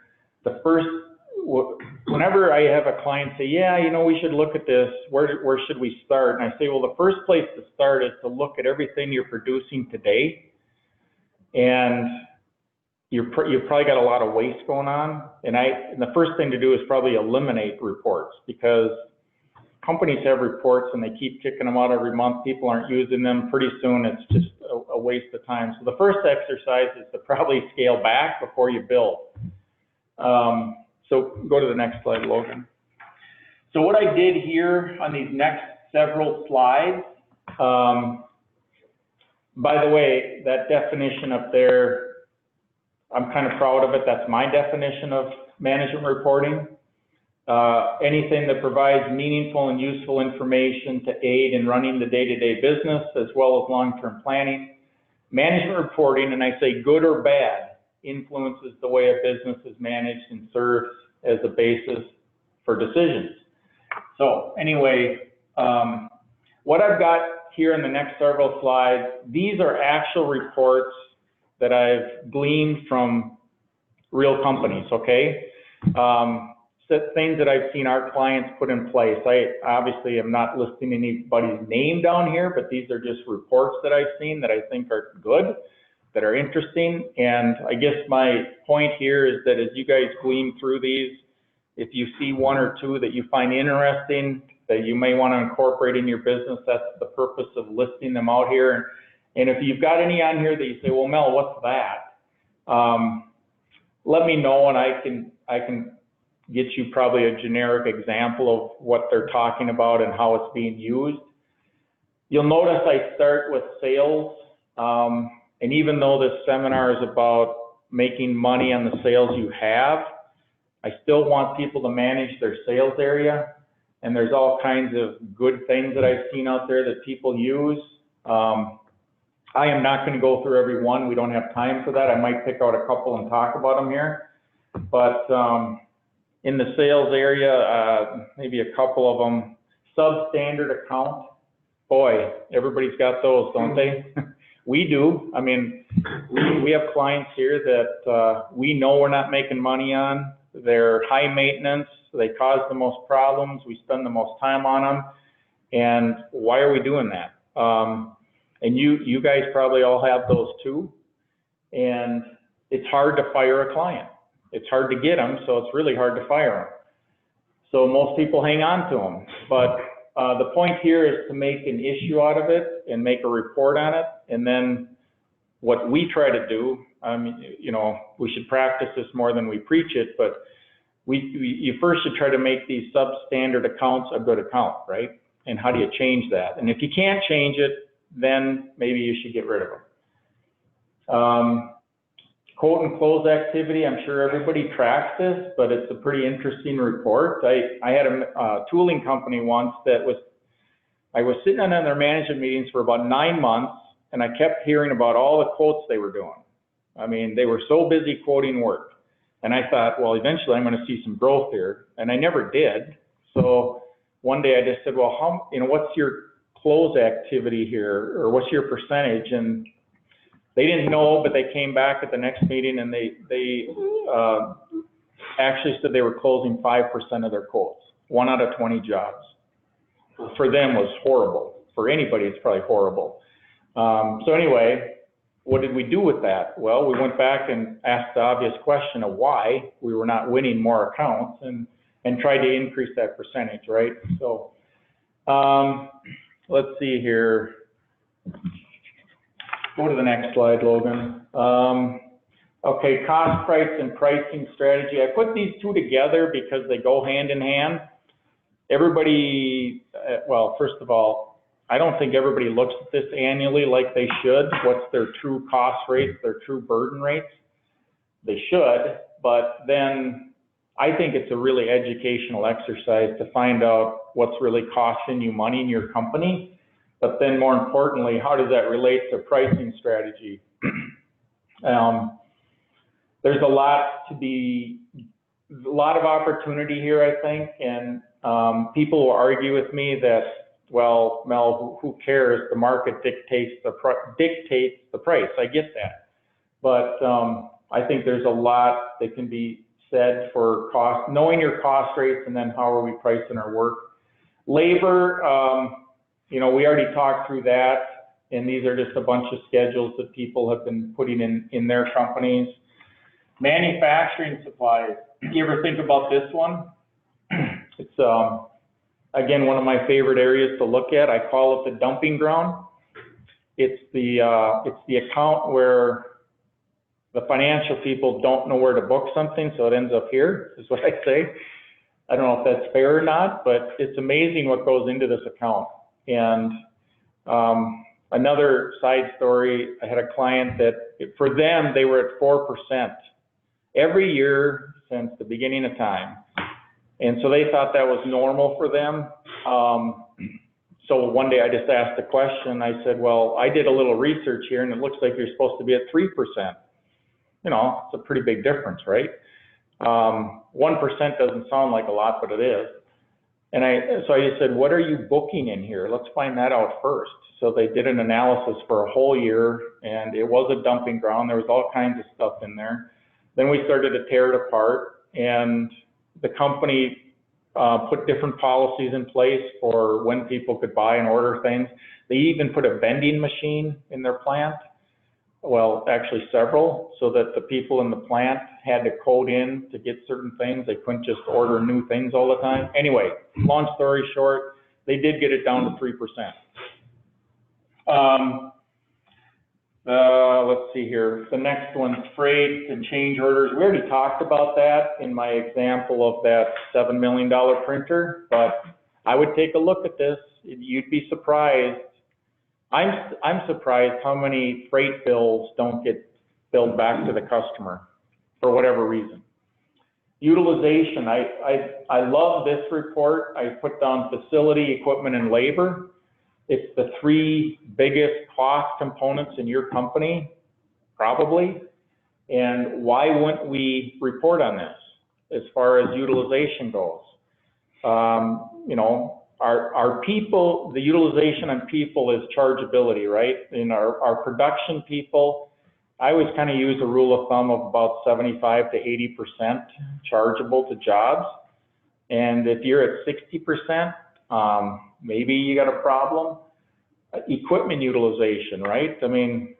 Whenever I have a client say, yeah, we should look at this, where should we start? And I say, well, the first place to start is to look at everything you're producing today. And you've probably got a lot of waste going on. And the first thing to do is probably eliminate reports, because companies have reports and they keep kicking them out every month. People aren't using them. Pretty soon it's just a waste of time. So the first exercise is to probably scale back before you build. So go to the next slide, Logan. So what I did here on these next several slides, by the way, that definition up there, I'm kind of proud of it. That's my definition of management reporting. Anything that provides meaningful and useful information to aid in running the day-to-day business as well as long-term planning. Management reporting, and I say good or bad, influences the way a business is managed and serves as a basis for decisions. So anyway, what I've got here in the next several slides, these are actual reports that I've gleaned from real companies, okay? Things that I've seen our clients put in place. I obviously am not listing anybody's name down here, but these are just reports that I've seen that I think are good, that are interesting. And I guess my point here is that as you guys glean through these, if you see one or two that you find interesting, that you may want to incorporate in your business, that's the purpose of listing them out here. And if you've got any on here that you say, well, Mel, what's that? Let me know, and I can get you probably a generic example of what they're talking about and how it's being used. You'll notice I start with sales, and even though this seminar is about making money on the sales you have, I still want people to manage their sales area, and there's all kinds of good things that I've seen out there that people use. I am not going to go through every one. We don't have time for that. I might pick out a couple and talk about them here. But in the sales we maybe a couple of them. Substandard account. Boy, everybody's got those, don't they? We do. I mean, we have clients here that we know we're not making money on. They're high maintenance. They cause the most problems. We spend the most time on them. And why are we doing that? And you guys probably all have those too. And it's hard to fire a client. It's hard to get them, so it's really hard to fire them. So most people hang on to them. But the point here is to make an issue out of it and make a report on it. And then what we try to do, you know, we should practice this more than we preach it, but you first should try to make these substandard accounts a good account, right? And how do you change that? And if you can't change it, then maybe you should get rid of them. Quote and close activity, I'm sure everybody tracks this, but it's a pretty interesting report. I had a tooling company once I was sitting in their management meetings for about 9 months, and I kept hearing about all the quotes they were doing. I mean, they were so busy quoting work. And I thought, well, eventually I'm going to see some growth here, and I never did. So one day I just said, well, what's your close activity here, or what's your percentage? And they didn't know, but they came back at the next meeting and they actually said they were closing 5% of their quotes, 1 out of 20 jobs. For them was horrible. For anybody, it's probably horrible. So anyway, what did we do with that? Well, we went back and asked the obvious question of why we were not winning more accounts and tried to increase that percentage, right? So let's see here. Go to the next slide, Logan. Okay, cost, price, and pricing strategy. I put these two together because they go hand in hand. Everybody, well, first of all, I don't think everybody looks at this annually like they should. What's their true cost rates, their true burden rates? They should, but then I think it's a really educational exercise to find out what's really costing you money in your company. But then more importantly, how does that relate to pricing strategy? There's a lot of opportunity here, I think, and people will argue with me that, well, Mel, who cares? The market dictates the price. I get that, but I think there's a lot that can be said for cost, knowing your cost rates, and then how are we pricing our work. Labor, we already talked through that, and these are just a bunch of schedules that people have been putting in their companies. Manufacturing supplies. You ever think about this one? It's again, one of my favorite areas to look at. I call it the dumping ground. It's the account where the financial people don't know where to book something, so it ends up here, is what I say. I don't know if that's fair or not, but it's amazing what goes into this account. And another side story, I had a client that, for them, they were at 4% every year since the beginning of time. And so they thought that was normal for them. So one day I just asked the question. I said, well, I did a little research here, and it looks like you're supposed to be at 3%. It's a pretty big difference, right? 1% doesn't sound like a lot, but it is. And so I just said, what are you booking in here? Let's find that out first. So they did an analysis for a whole year, and it was a dumping ground. There was all kinds of stuff in there. Then we started to tear it apart, and the company put different policies in place for when people could buy and order things. They even put a vending machine in their plant. Well, actually several, so that the people in the plant had to code in to get certain things. They couldn't just order new things all the time. Anyway, long story short, they did get it down to 3%. Let's see here. The next one's freight and change orders. We already talked about that in my example of that $7 million printer, but I would take a look at this. You'd be surprised. I'm surprised how many freight bills don't get billed back to the customer for whatever reason. Utilization, I love this report. I put down facility, equipment, and labor. It's the three biggest cost components in your company, probably. And why wouldn't we report on this as far as utilization goes? You know, our people, the utilization on people is chargeability, right? In our production people, I always kind of use a rule of thumb of about 75 to 80% chargeable to jobs. And if you're at 60%, maybe you got a problem. Equipment utilization, right? I mean,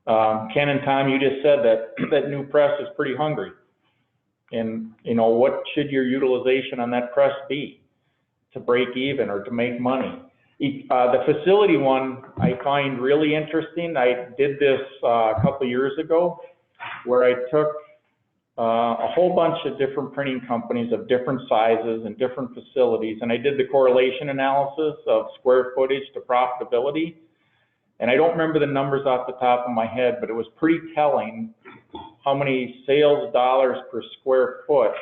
Ken and Tom, you just said that new press is pretty hungry. And, you know, what should your utilization on that press be to break even or to make money? The facility one I find really interesting. I did this a couple years ago where I took a whole bunch of different printing companies of different sizes and different facilities, and I did the correlation analysis of square footage to profitability. And I don't remember the numbers off the top of my head, but it was pretty telling how many sales dollars per square foot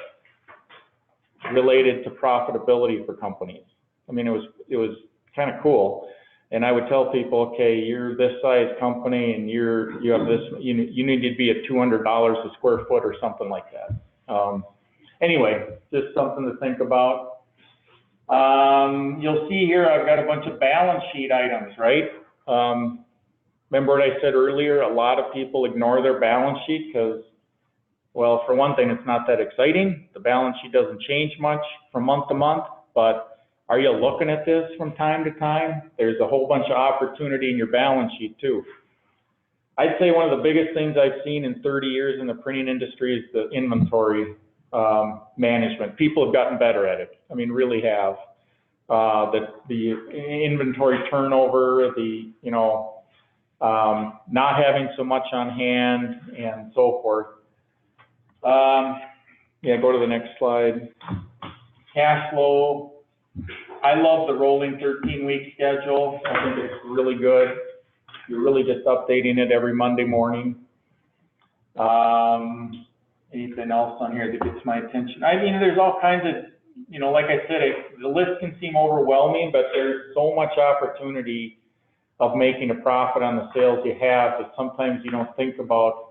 related to profitability for companies. I mean, it was kind of cool. And I would tell people, okay, you're this size company and you have this, you need to be at $200 a square foot or something like that. Anyway, just something to think about. You'll see here, I've got a bunch of balance sheet items, right? Remember what I said earlier, a lot of people ignore their balance sheet because, well, for one thing, it's not that exciting. The balance sheet doesn't change much from month to month, but are you looking at this from time to time? There's a whole bunch of opportunity in your balance sheet too. I'd say one of the biggest things I've seen in 30 years in the printing industry is the inventory management. People have gotten better at it. I mean, really have. The inventory turnover, not having so much on hand and so forth. Yeah, go to the next slide. Cash flow. I love the rolling 13-week schedule. I think it's really good. You're really just updating it every Monday morning. Anything else on here that gets my attention? I mean, there's all kinds of, like I said, the list can seem overwhelming, but there's so much opportunity of making a profit on the sales you have that sometimes you don't think about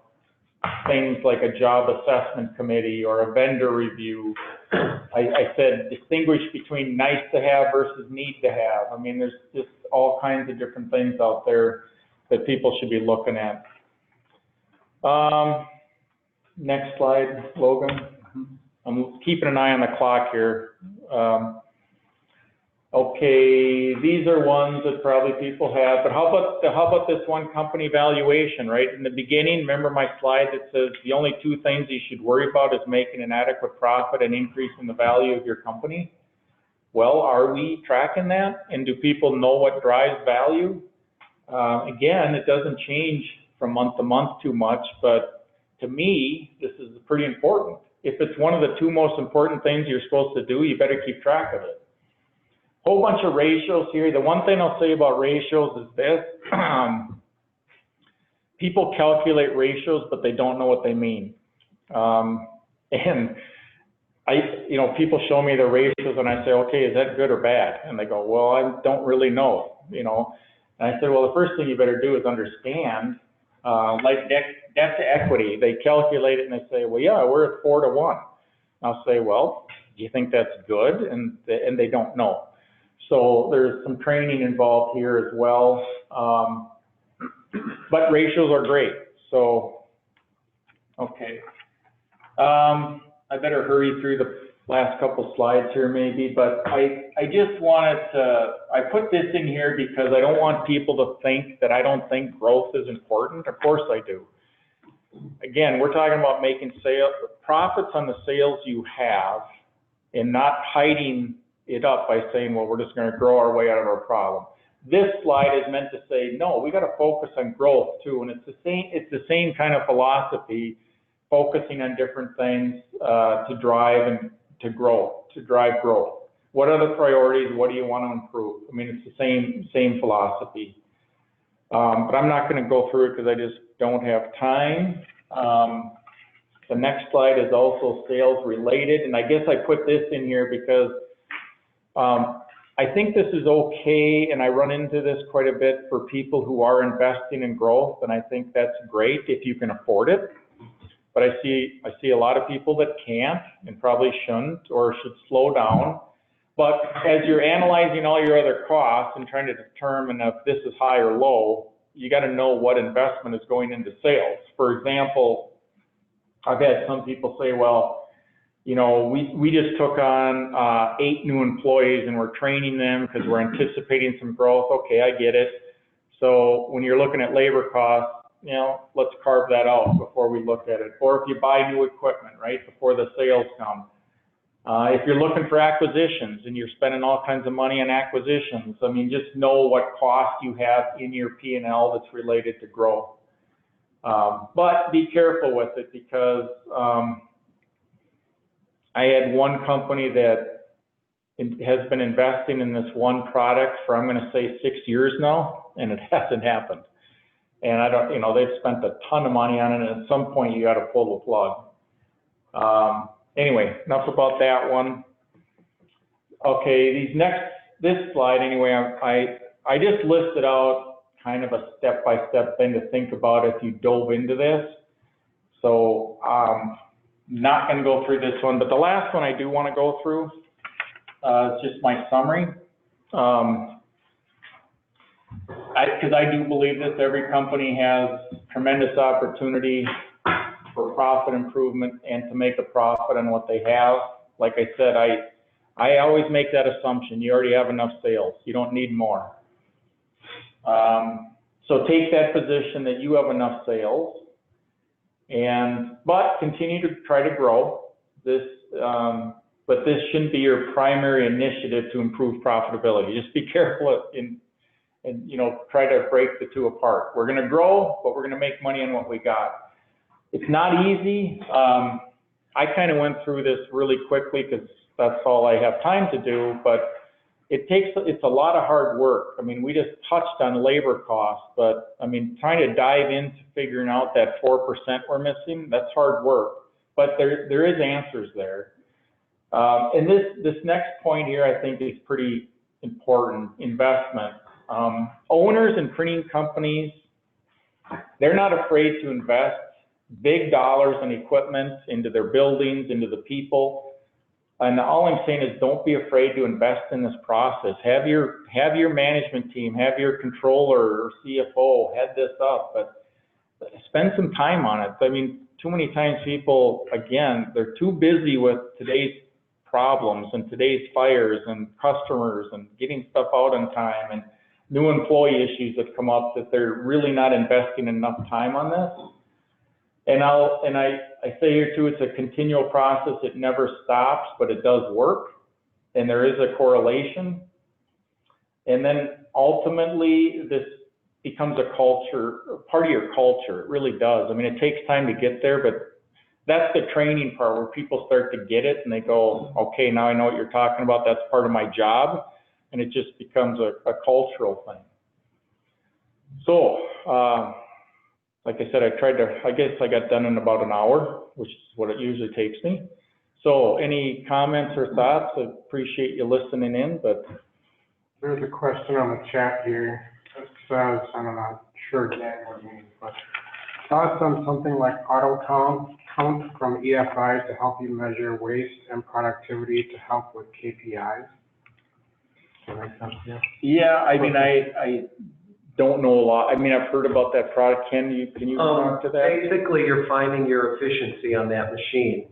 things like a job assessment committee or a vendor review. I said distinguish between nice to have versus need to have. I mean, there's just all kinds of different things out there that people should be looking at. Next slide, Logan. I'm keeping an eye on the clock here. Okay, these are ones that probably people have, but how about this one, company valuation, right? In the beginning, remember my slide that says the only two things you should worry about is making an adequate profit and increasing the value of your company. Well, are we tracking that? And do people know what drives value? Again, it doesn't change from month to month too much, but to me, this is pretty important. If it's one of the two most important things you're supposed to do, you better keep track of it. Whole bunch of ratios here. The one thing I'll say about ratios is this. People calculate ratios, but they don't know what they mean. And people show me the ratios and I say, okay, is that good or bad? And they go, well, I don't really know, And I said, well, the first thing you better do is understand, like debt to equity. They calculate it and they say, well, yeah, we're at 4 to 1. I'll say, well, do you think that's good? And they don't know. So there's some training involved here as well. But ratios are great. So, okay. I better hurry through the last couple slides here maybe, but I just wanted to, I put this in here because I don't want people to think that I don't think growth is important. Of course I do. Again, we're talking about making profits on the sales you have and not hiding it up by saying, well, we're just going to grow our way out of our problem. This slide is meant to say, no, we got to focus on growth too. And it's the same kind of philosophy, focusing on different things to drive growth. What are the priorities? What do you want to improve? I mean, it's the same philosophy. But I'm not going to go through it because I just don't have time. The next slide is also sales related, and I guess I put this in here because I think this is okay, and I run into this quite a bit for people who are investing in growth, and I think that's great if you can afford it. But I see a lot of people that can't and probably shouldn't or should slow down. But as you're analyzing all your other costs and trying to determine if this is high or low, you got to know what investment is going into sales. For example, I've had some people say, well, you know, we just took on 8 new employees and we're training them because we're anticipating some growth. Okay, I get it. So when you're looking at labor costs, you know, let's carve that out before we look at it. Or if you buy new equipment, right, before the sales come. If you're looking for acquisitions and you're spending all kinds of money on acquisitions, I mean, just know what cost you have in your P&L that's related to growth. But be careful with it because I had one company that has been investing in this one product for, I'm going to say 6 years now, and it hasn't happened. And I don't, you know, they've spent a ton of money on it, and at some point you got to pull the plug. Anyway, enough about that one. Okay, this slide anyway, I just listed out kind of a step-by-step thing to think about if you dove into this. So not going to go through this one, but the last one I do want to go through is just my summary. Because I do believe this, every company has tremendous opportunity for profit improvement and to make a profit on what they have. Like I said, I always make that assumption. You already have enough sales. You don't need more. So take that position that you have enough sales, but continue to try to grow this. But this shouldn't be your primary initiative to improve profitability. Just be careful and you know, try to break the two apart. We're going to grow, but we're going to make money on what we got. It's not easy. I kind of went through this really quickly because that's all I have time to do, but it's a lot of hard work. I mean, we just touched on labor costs, but I mean, trying to dive into figuring out that 4% we're missing, that's hard work, but there is answers there. And this next point here, I think is pretty important, investment. Owners and printing companies, they're not afraid to invest big dollars in equipment into their buildings, into the people. And all I'm saying is don't be afraid to invest in this process. Have your management team, have your controller or CFO head this up, but spend some time on it. I mean, too many times people, again, they're too busy with today's problems and today's fires and customers and getting stuff out on time and new employee issues that come up that they're really not investing enough time on this. And I say here too, it's a continual process. It never stops, but it does work. And there is a correlation. And then ultimately this becomes a culture, part of your culture. It really does. I mean, it takes time to get there, but that's the training part where people start to get it and they go, okay, now I know what you're talking about. That's part of my job. And it just becomes a cultural thing. So, like I said, I guess I got done in about an hour, which is what it usually takes me. So any comments or thoughts? I appreciate you listening in, but. There's a question on the chat here. It says, I'm not sure exactly what it means, but thoughts on something like auto count from EFI to help you measure waste and productivity to help with KPIs? Does that make sense to you? Yeah, I mean, I don't know a lot. I mean, I've heard about that product. Can you talk to that? Basically, you're finding your efficiency on that machine.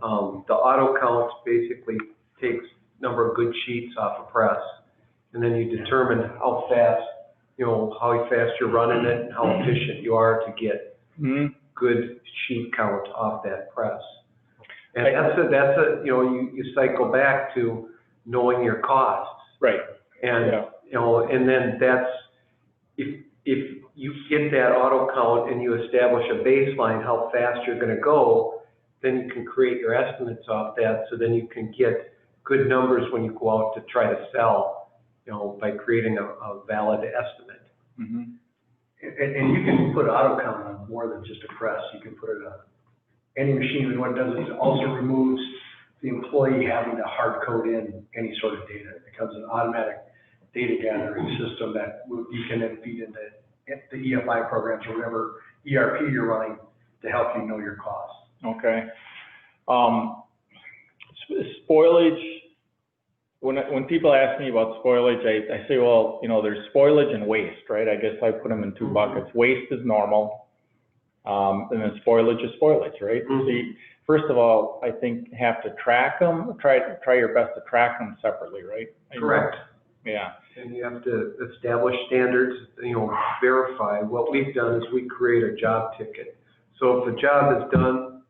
The auto count basically takes number of good sheets off a press, and then you determine how fast, how fast you're running it and how efficient you are to get good sheet count off that press. And you cycle back to knowing your costs. Right. And, and then that's, if you get that auto count and you establish a baseline, how fast you're going to go, then you can create your estimates off that, so then you can get good numbers when you go out to try to sell, by creating a valid estimate. And you can put auto count on more than just a press. You can put it on any machine, and what it does is it also removes the employee having to hard code in any sort of data. It becomes an automatic data gathering system that you can then feed into the EFI programs or whatever ERP you're running to help you know your costs. Okay. Spoilage, when people ask me about spoilage, I say, well, you know, there's spoilage and waste, right? I guess I put them in two buckets. Waste is normal, and then spoilage is spoilage, right? See, first of all, I think have to track them, try your best to track them separately, right? Correct. Yeah. And you have to establish standards, you know, verify. What we've done is we create a job ticket. So if a job is done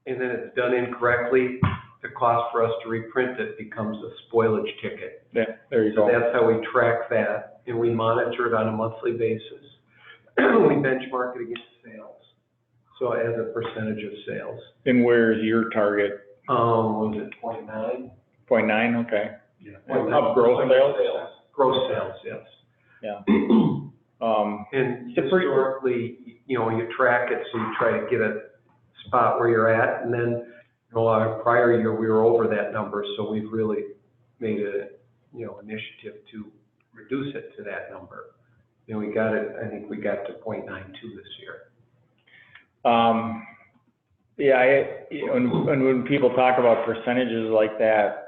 and then it's done incorrectly, the cost for us to reprint it becomes a spoilage ticket. Yeah, there you So go. that's how we track that, and we monitor it on a monthly basis. We benchmark it against sales, so as a percentage of sales. And where's your target? Was it 0.9? 0.9, okay. Yeah. Of gross sales? Gross sales, yes. Yeah. And historically, you know, you track it, so you try to get a spot where you're at, and then, you know, our prior year, we were over that number, so we've really made a, you know, initiative to reduce it to that number. You know, we got it, I think we got to 0.92 this year. Yeah, when people talk about percentages like that,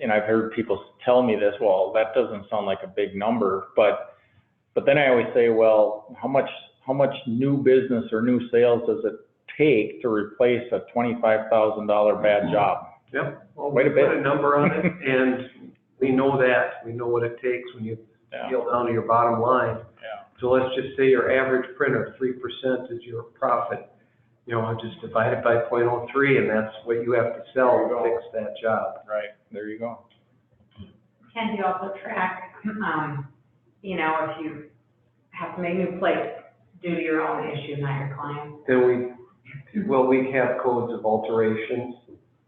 and I've heard people tell me this, well, that doesn't sound like a big number, but then I always say, well, how much new business or new sales does it take to replace a $25,000 bad job? Yep, well, Quite we a bit. put a number on it, and we know that. We know what it takes when you scale down to your bottom line. Yeah. So let's just say your average printer, 3% is your profit. You know, just divide it by 0.03, and that's what you have to sell to fix that job. Right, there you go. Can you also track, you know, if you have to make new plates due to your own issue, not your client's? Then we have codes of alterations,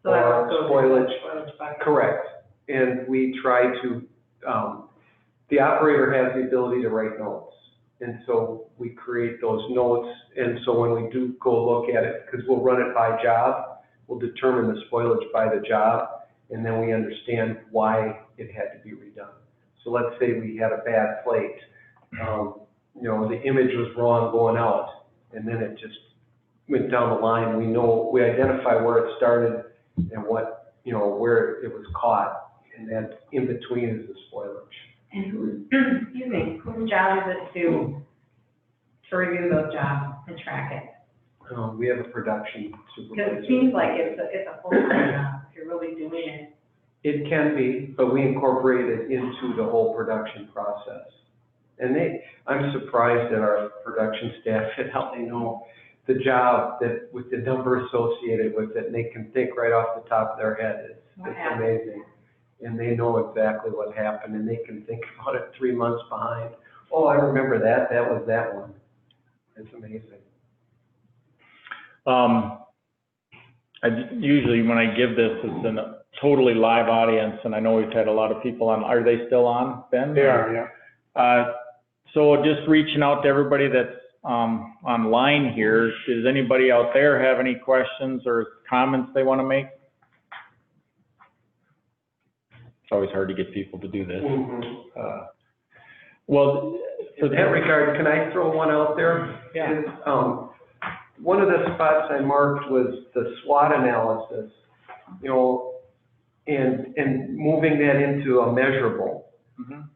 So that or goes spoilage. bucket. Correct. And we try to, the operator has the ability to write notes. And so we create those notes. And so when we do go look at it, because we'll run it by job, we'll determine the spoilage by the job, and then we understand why it had to be redone. So let's say we had a bad plate. You know, the image was wrong going out, and then it just went down the line. We identify where it started and what, you know, where it was caught, and then in between is the spoilage. And whose job is it to review those jobs and track it? We have a production Because supervisor. it seems like it's a full-time job, if you're really doing it. It can be, but we incorporate it into the whole production process. And I'm surprised at our production staff at how they know the job that with the number associated with it, and they can think right off the top of their head. It's amazing. And they know exactly what happened, and they can think about it 3 months behind. Oh, I remember that. That was that one. It's amazing. Usually when I give this, it's in a totally live audience, and I know we've had a lot of people on. Are they still on, Ben? They are, yeah. So just reaching out to everybody that's online here. Does anybody out there have any questions or comments they want to make? It's always hard to get people to do this. Well, In that regard, can I throw one out there? Yeah. One of the spots I marked was the SWOT analysis, you know, and moving that into a measurable.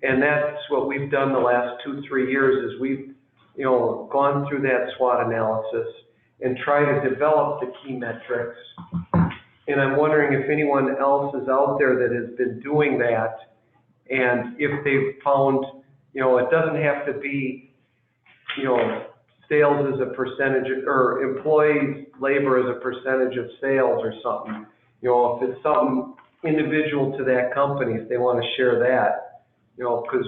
And that's what we've done the last 2-3 years is we've, you know, gone through that SWOT analysis and tried to develop the key metrics. And I'm wondering if anyone else is out there that has been doing that, and if they've found, you know, it doesn't have to be, you know, sales as a percentage, or employees' labor as a percentage of sales or something. You know, if it's something individual to that company, if they want to share that, you know, because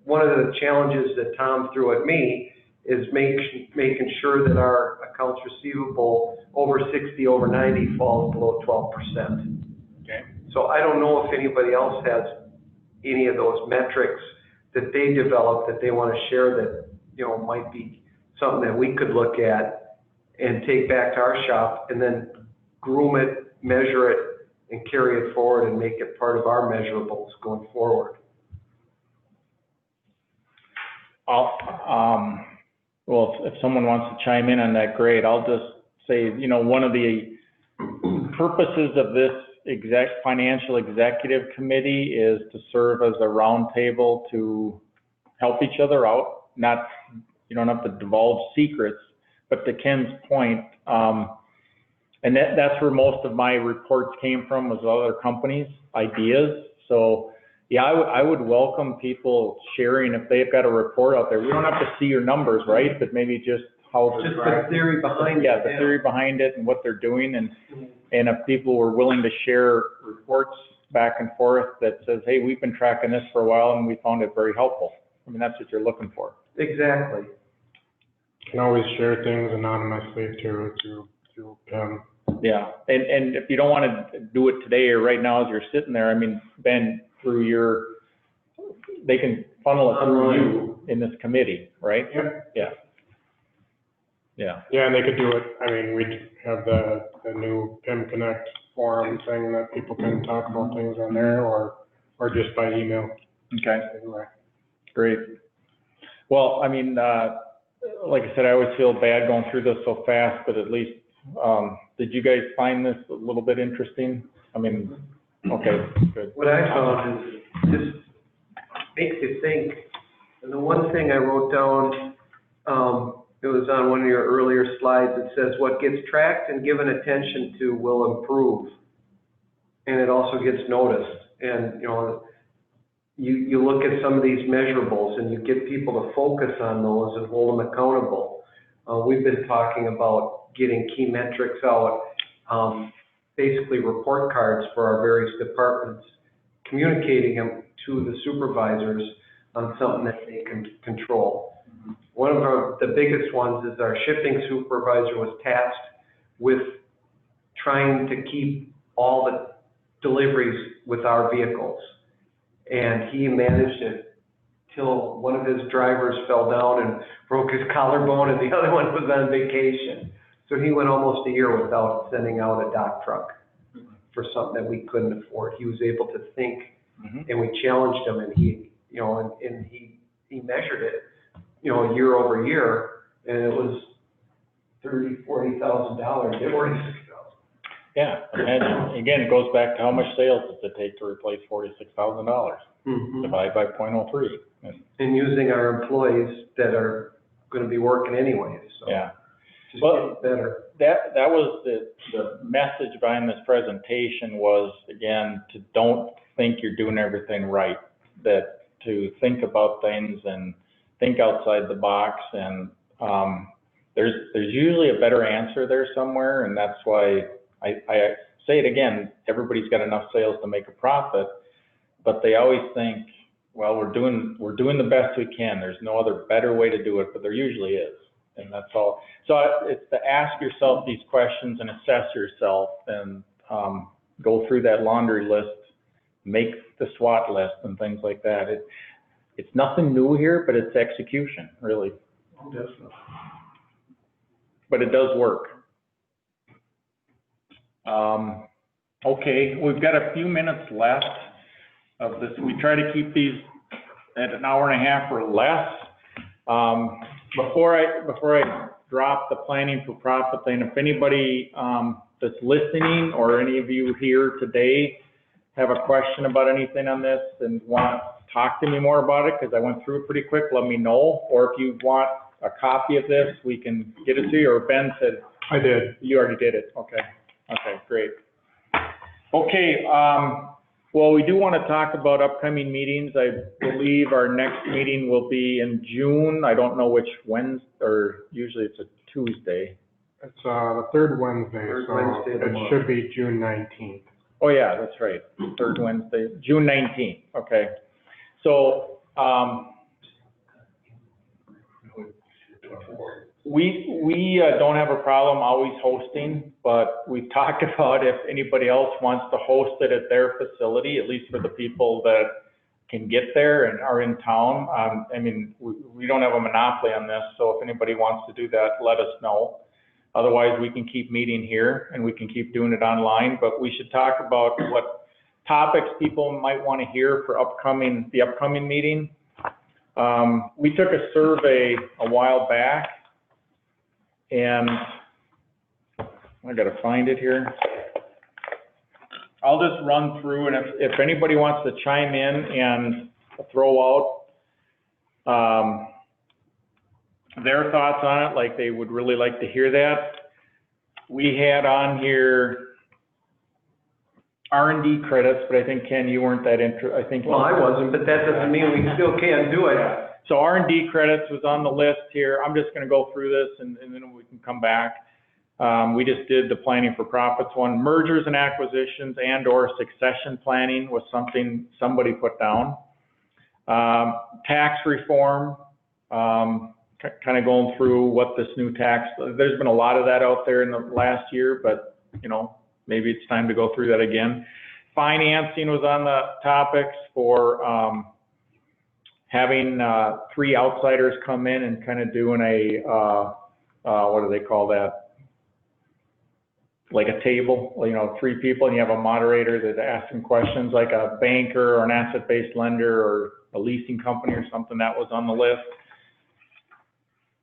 one of the challenges that Tom threw at me is making sure that our accounts receivable over 60, over 90 falls below 12%. Okay. So I don't know if anybody else has any of those metrics that they developed that they want to share that, you know, might be something that we could look at and take back to our shop, and then groom it, measure it, and carry it forward and make it part of our measurables going forward. Well, if someone wants to chime in on that, great. I'll just say, you know, one of the purposes of this financial executive committee is to serve as a roundtable to help each other out. Not, you don't have to divulge secrets, but to Ken's point, and that's where most of my reports came from, was other companies' ideas. So yeah, I would welcome people sharing if they've got a report out there. We don't have to see your numbers, right? But maybe just how they're Just the theory behind it. Yeah, the theory behind it and what they're doing, and if people were willing to share reports back and forth that says, hey, we've been tracking this for a while and we found it very helpful. I mean, that's what you're looking for. Exactly. You can always share things anonymously to PIM. Yeah, and if you don't want to do it today or right now as you're sitting there, I mean, Ben, they can funnel it through you in this committee, right? Yep. Yeah. Yeah. Yeah, and they could do it, I mean, we have the new PIM Connect forum thing that people can talk about things on there, or just by email. Okay, Anyway. great. Well, I mean, like I said, I always feel bad going through this so fast, but at least, did you guys find this a little bit interesting? I mean, okay, good. What I found is just makes you think. And the one thing I wrote down, it was on one of your earlier slides. It says, what gets tracked and given attention to will improve. And it also gets noticed. And, you know, you look at some of these measurables and you get people to focus on those and hold them accountable. We've been talking about getting key metrics out, basically report cards for our various departments, communicating them to the supervisors on something that they can control. One of the biggest ones is our shipping supervisor was tasked with trying to keep all the deliveries with our vehicles. And he managed it till one of his drivers fell down and broke his collarbone and the other one was on vacation. So he went almost a year without sending out a dock truck for something that we couldn't afford. He was able to think, and we challenged him, and he, you know, and he measured it, you know, year over year, and it was $40,000. Yeah, and again, it goes back to how much sales does it take to replace $46,000? Divide by 0.03. And using our employees that are going to be working anyway, so. Yeah. Just Well, get better. That was the message behind this presentation was, again, to don't think you're doing everything right, that to think about things and think outside the box, and there's usually a better answer there somewhere, and that's why I say it again, everybody's got enough sales to make a profit, but they always think, well, we're doing the best we can. There's no other better way to do it, but there usually is, and that's all. So it's to ask yourself these questions and assess yourself, and go through that laundry list, make the SWOT list and things like that. It's nothing new here, but it's execution, really. Oh, definitely. But it does work. Okay, we've got a few minutes left of this. We try to keep these at an hour and a half or less. Before I drop the planning for profit thing, if anybody that's listening or any of you here today have a question about anything on this and want to talk to me more about it, because I went through it pretty quick, let me know. Or if you want a copy of this, we can get it to you. Or Ben said, I did. You already did it. Okay. Okay, great. Okay, well, we do want to talk about upcoming meetings. I believe our next meeting will be in June. I don't know which Wednesday, or usually it's a Tuesday. It's the third Wednesday, Third so Wednesday of the it month. should be June 19th. Oh, yeah, that's right. Third Wednesday, June 19th. Okay. So, we don't have a problem always hosting, but we've talked about if anybody else wants to host it at their facility, at least for the people that can get there and are in town. I mean, we don't have a monopoly on this, so if anybody wants to do that, let us know. Otherwise, we can keep meeting here and we can keep doing it online, but we should talk about what topics people might want to hear for the upcoming meeting. We took a survey a while back, and I gotta find it here. I'll just run through, and if anybody wants to chime in and throw out their thoughts on it, like they would really like to hear that. We had on here R&D credits, but I think, Ken, you weren't that interested. I think. Well, I wasn't, but that doesn't mean we still can't do it. So R&D credits was on the list here. I'm just gonna go through this and then we can come back. We just did the planning for profits one. Mergers and acquisitions and or succession planning was something somebody put down. Tax reform, kind of going through what this new tax, there's been a lot of that out there in the last year, but you know, maybe it's time to go through that again. Financing was on the topics for having 3 outsiders come in and kind of doing a, what do they call that? Like a table, you know, 3 people, and you have a moderator that's asking questions, like a banker or an asset-based lender or a leasing company or something. That was on the list.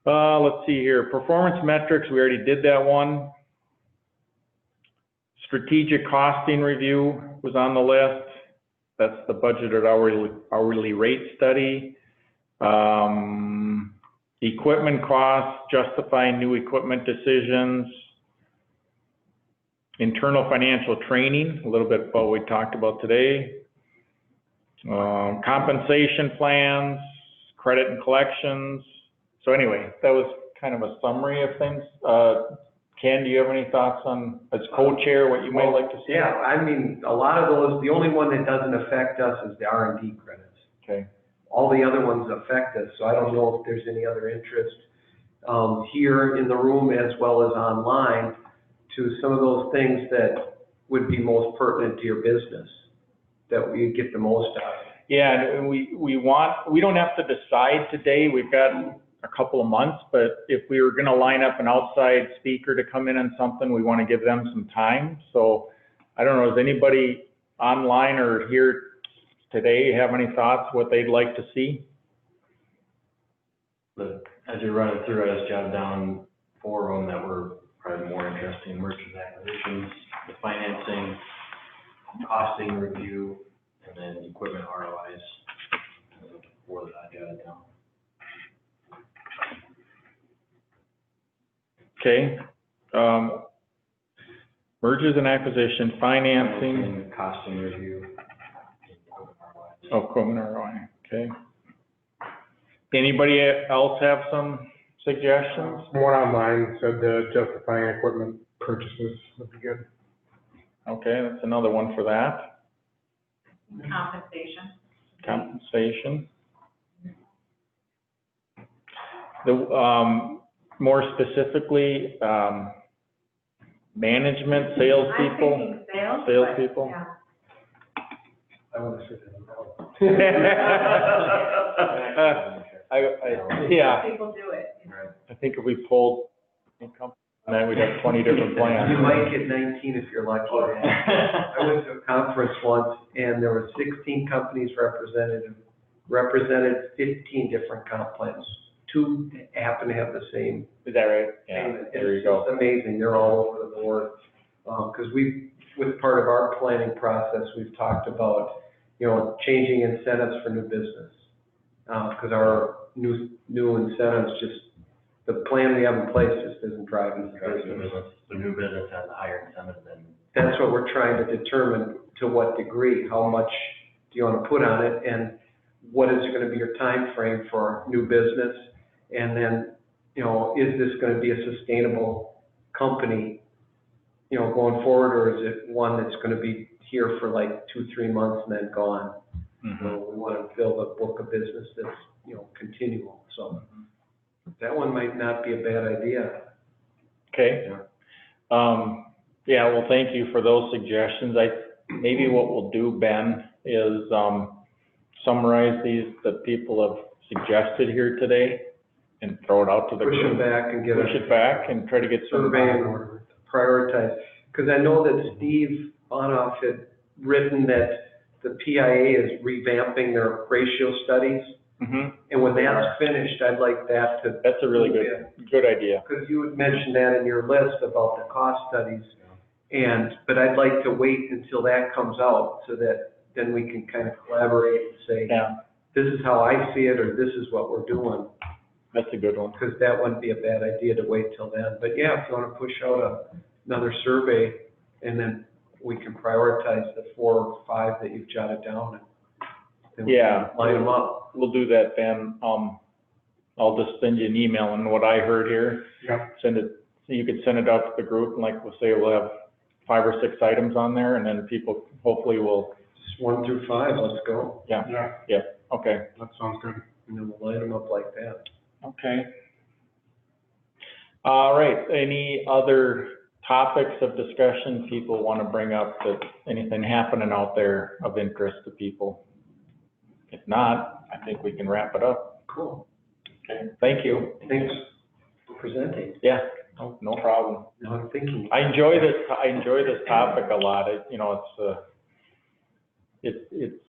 Let's see here. Performance metrics, we already did that one. Strategic costing review was on the list. That's the budgeted hourly rate study. Equipment costs, justifying new equipment decisions. Internal financial training, a little bit about what we talked about today. Compensation plans, credit and collections. So anyway, that was kind of a summary of things. Ken, do you have any thoughts on, as co-chair, what you might like to see? Yeah, I mean, a lot of those, the only one that doesn't affect us is the R&D credits. Okay. All the other ones affect us, so I don't know if there's any other interest here in the room as well as online to some of those things that would be most pertinent to your business, that we get the most out of. Yeah, and we don't have to decide today. We've got a couple of months, but if we were gonna line up an outside speaker to come in on something, we wanna give them some time. So I don't know, does anybody online or here today have any thoughts what they'd like to see? But as you're running through, I just jotted down 4 of them that were probably more interesting: mergers and acquisitions, the financing, costing review, and then equipment ROIs. Those are the 4 that I jotted down. Okay. Mergers and acquisition, financing. Costing review, and equipment ROIs. Oh, equipment ROI, okay. Anybody else have some suggestions? One online said the justifying equipment purchases would be good. Okay, that's another one for that. Compensation. Compensation. The, more specifically, management, salespeople. I'm thinking sales. Salespeople. Yeah. I want to sit in the middle. Yeah, People do it. I think if we pulled income, then we'd have 20 different plans. You might get 19 if you're lucky. I went to a conference once and there were 16 companies represented 15 different comp plans. 2 happen to have the same. Is that right? Yeah, payment. there you go. It's amazing. They're all over the board. Because with part of our planning process, we've talked about, you know, changing incentives for new business. Because our new incentives just, the plan we have in place just isn't driving the business. The new business has a higher incentive than. That's what we're trying to determine, to what degree, how much do you want to put on it, and what is going to be your time frame for new business, and then, you know, is this going to be a sustainable company, you know, going forward, or is it one that's going to be here for like 2-3 months and then gone? Mm-hmm. So we want to build a book of business that's, you know, continual. So that one might not be a bad idea. Okay. Yeah, well, thank you for those suggestions. Maybe what we'll do, Ben, is summarize these that people have suggested here today, and throw it out to the Push group. it back and get Push it back and try to get some. survey and prioritize. Because I know that Steve Bonoff had written that the PIA is revamping their ratio studies. Mhm. And when that's finished, I'd like that to. That's a really good idea. Because you had mentioned that in your list about the cost studies. But I'd like to wait until that comes out so that then we can kind of collaborate and say, Yeah, this is how I see it, or this is what we're doing. that's a good one. Because that wouldn't be a bad idea to wait till then. But yeah, if you want to push out another survey, and then we can prioritize the 4 or 5 that you've jotted down. And then we Yeah. can line them up. We'll do that then. I'll just send you an email on what I heard here. Yeah. Send it, you could send it out to the group, and like we'll say, we'll have 5 or 6 items on there, and then people hopefully will, Just 1 through 5, let's go. Yeah, okay. that sounds good. And then we'll line them up like that. Okay. All right, any other topics of discussion people want to bring up, that anything happening out there of interest to people? If not, I think we can wrap it up. Cool. Okay, thank you. Thanks for presenting. Yeah, no problem. Now I'm thinking. I enjoy this topic a lot. It's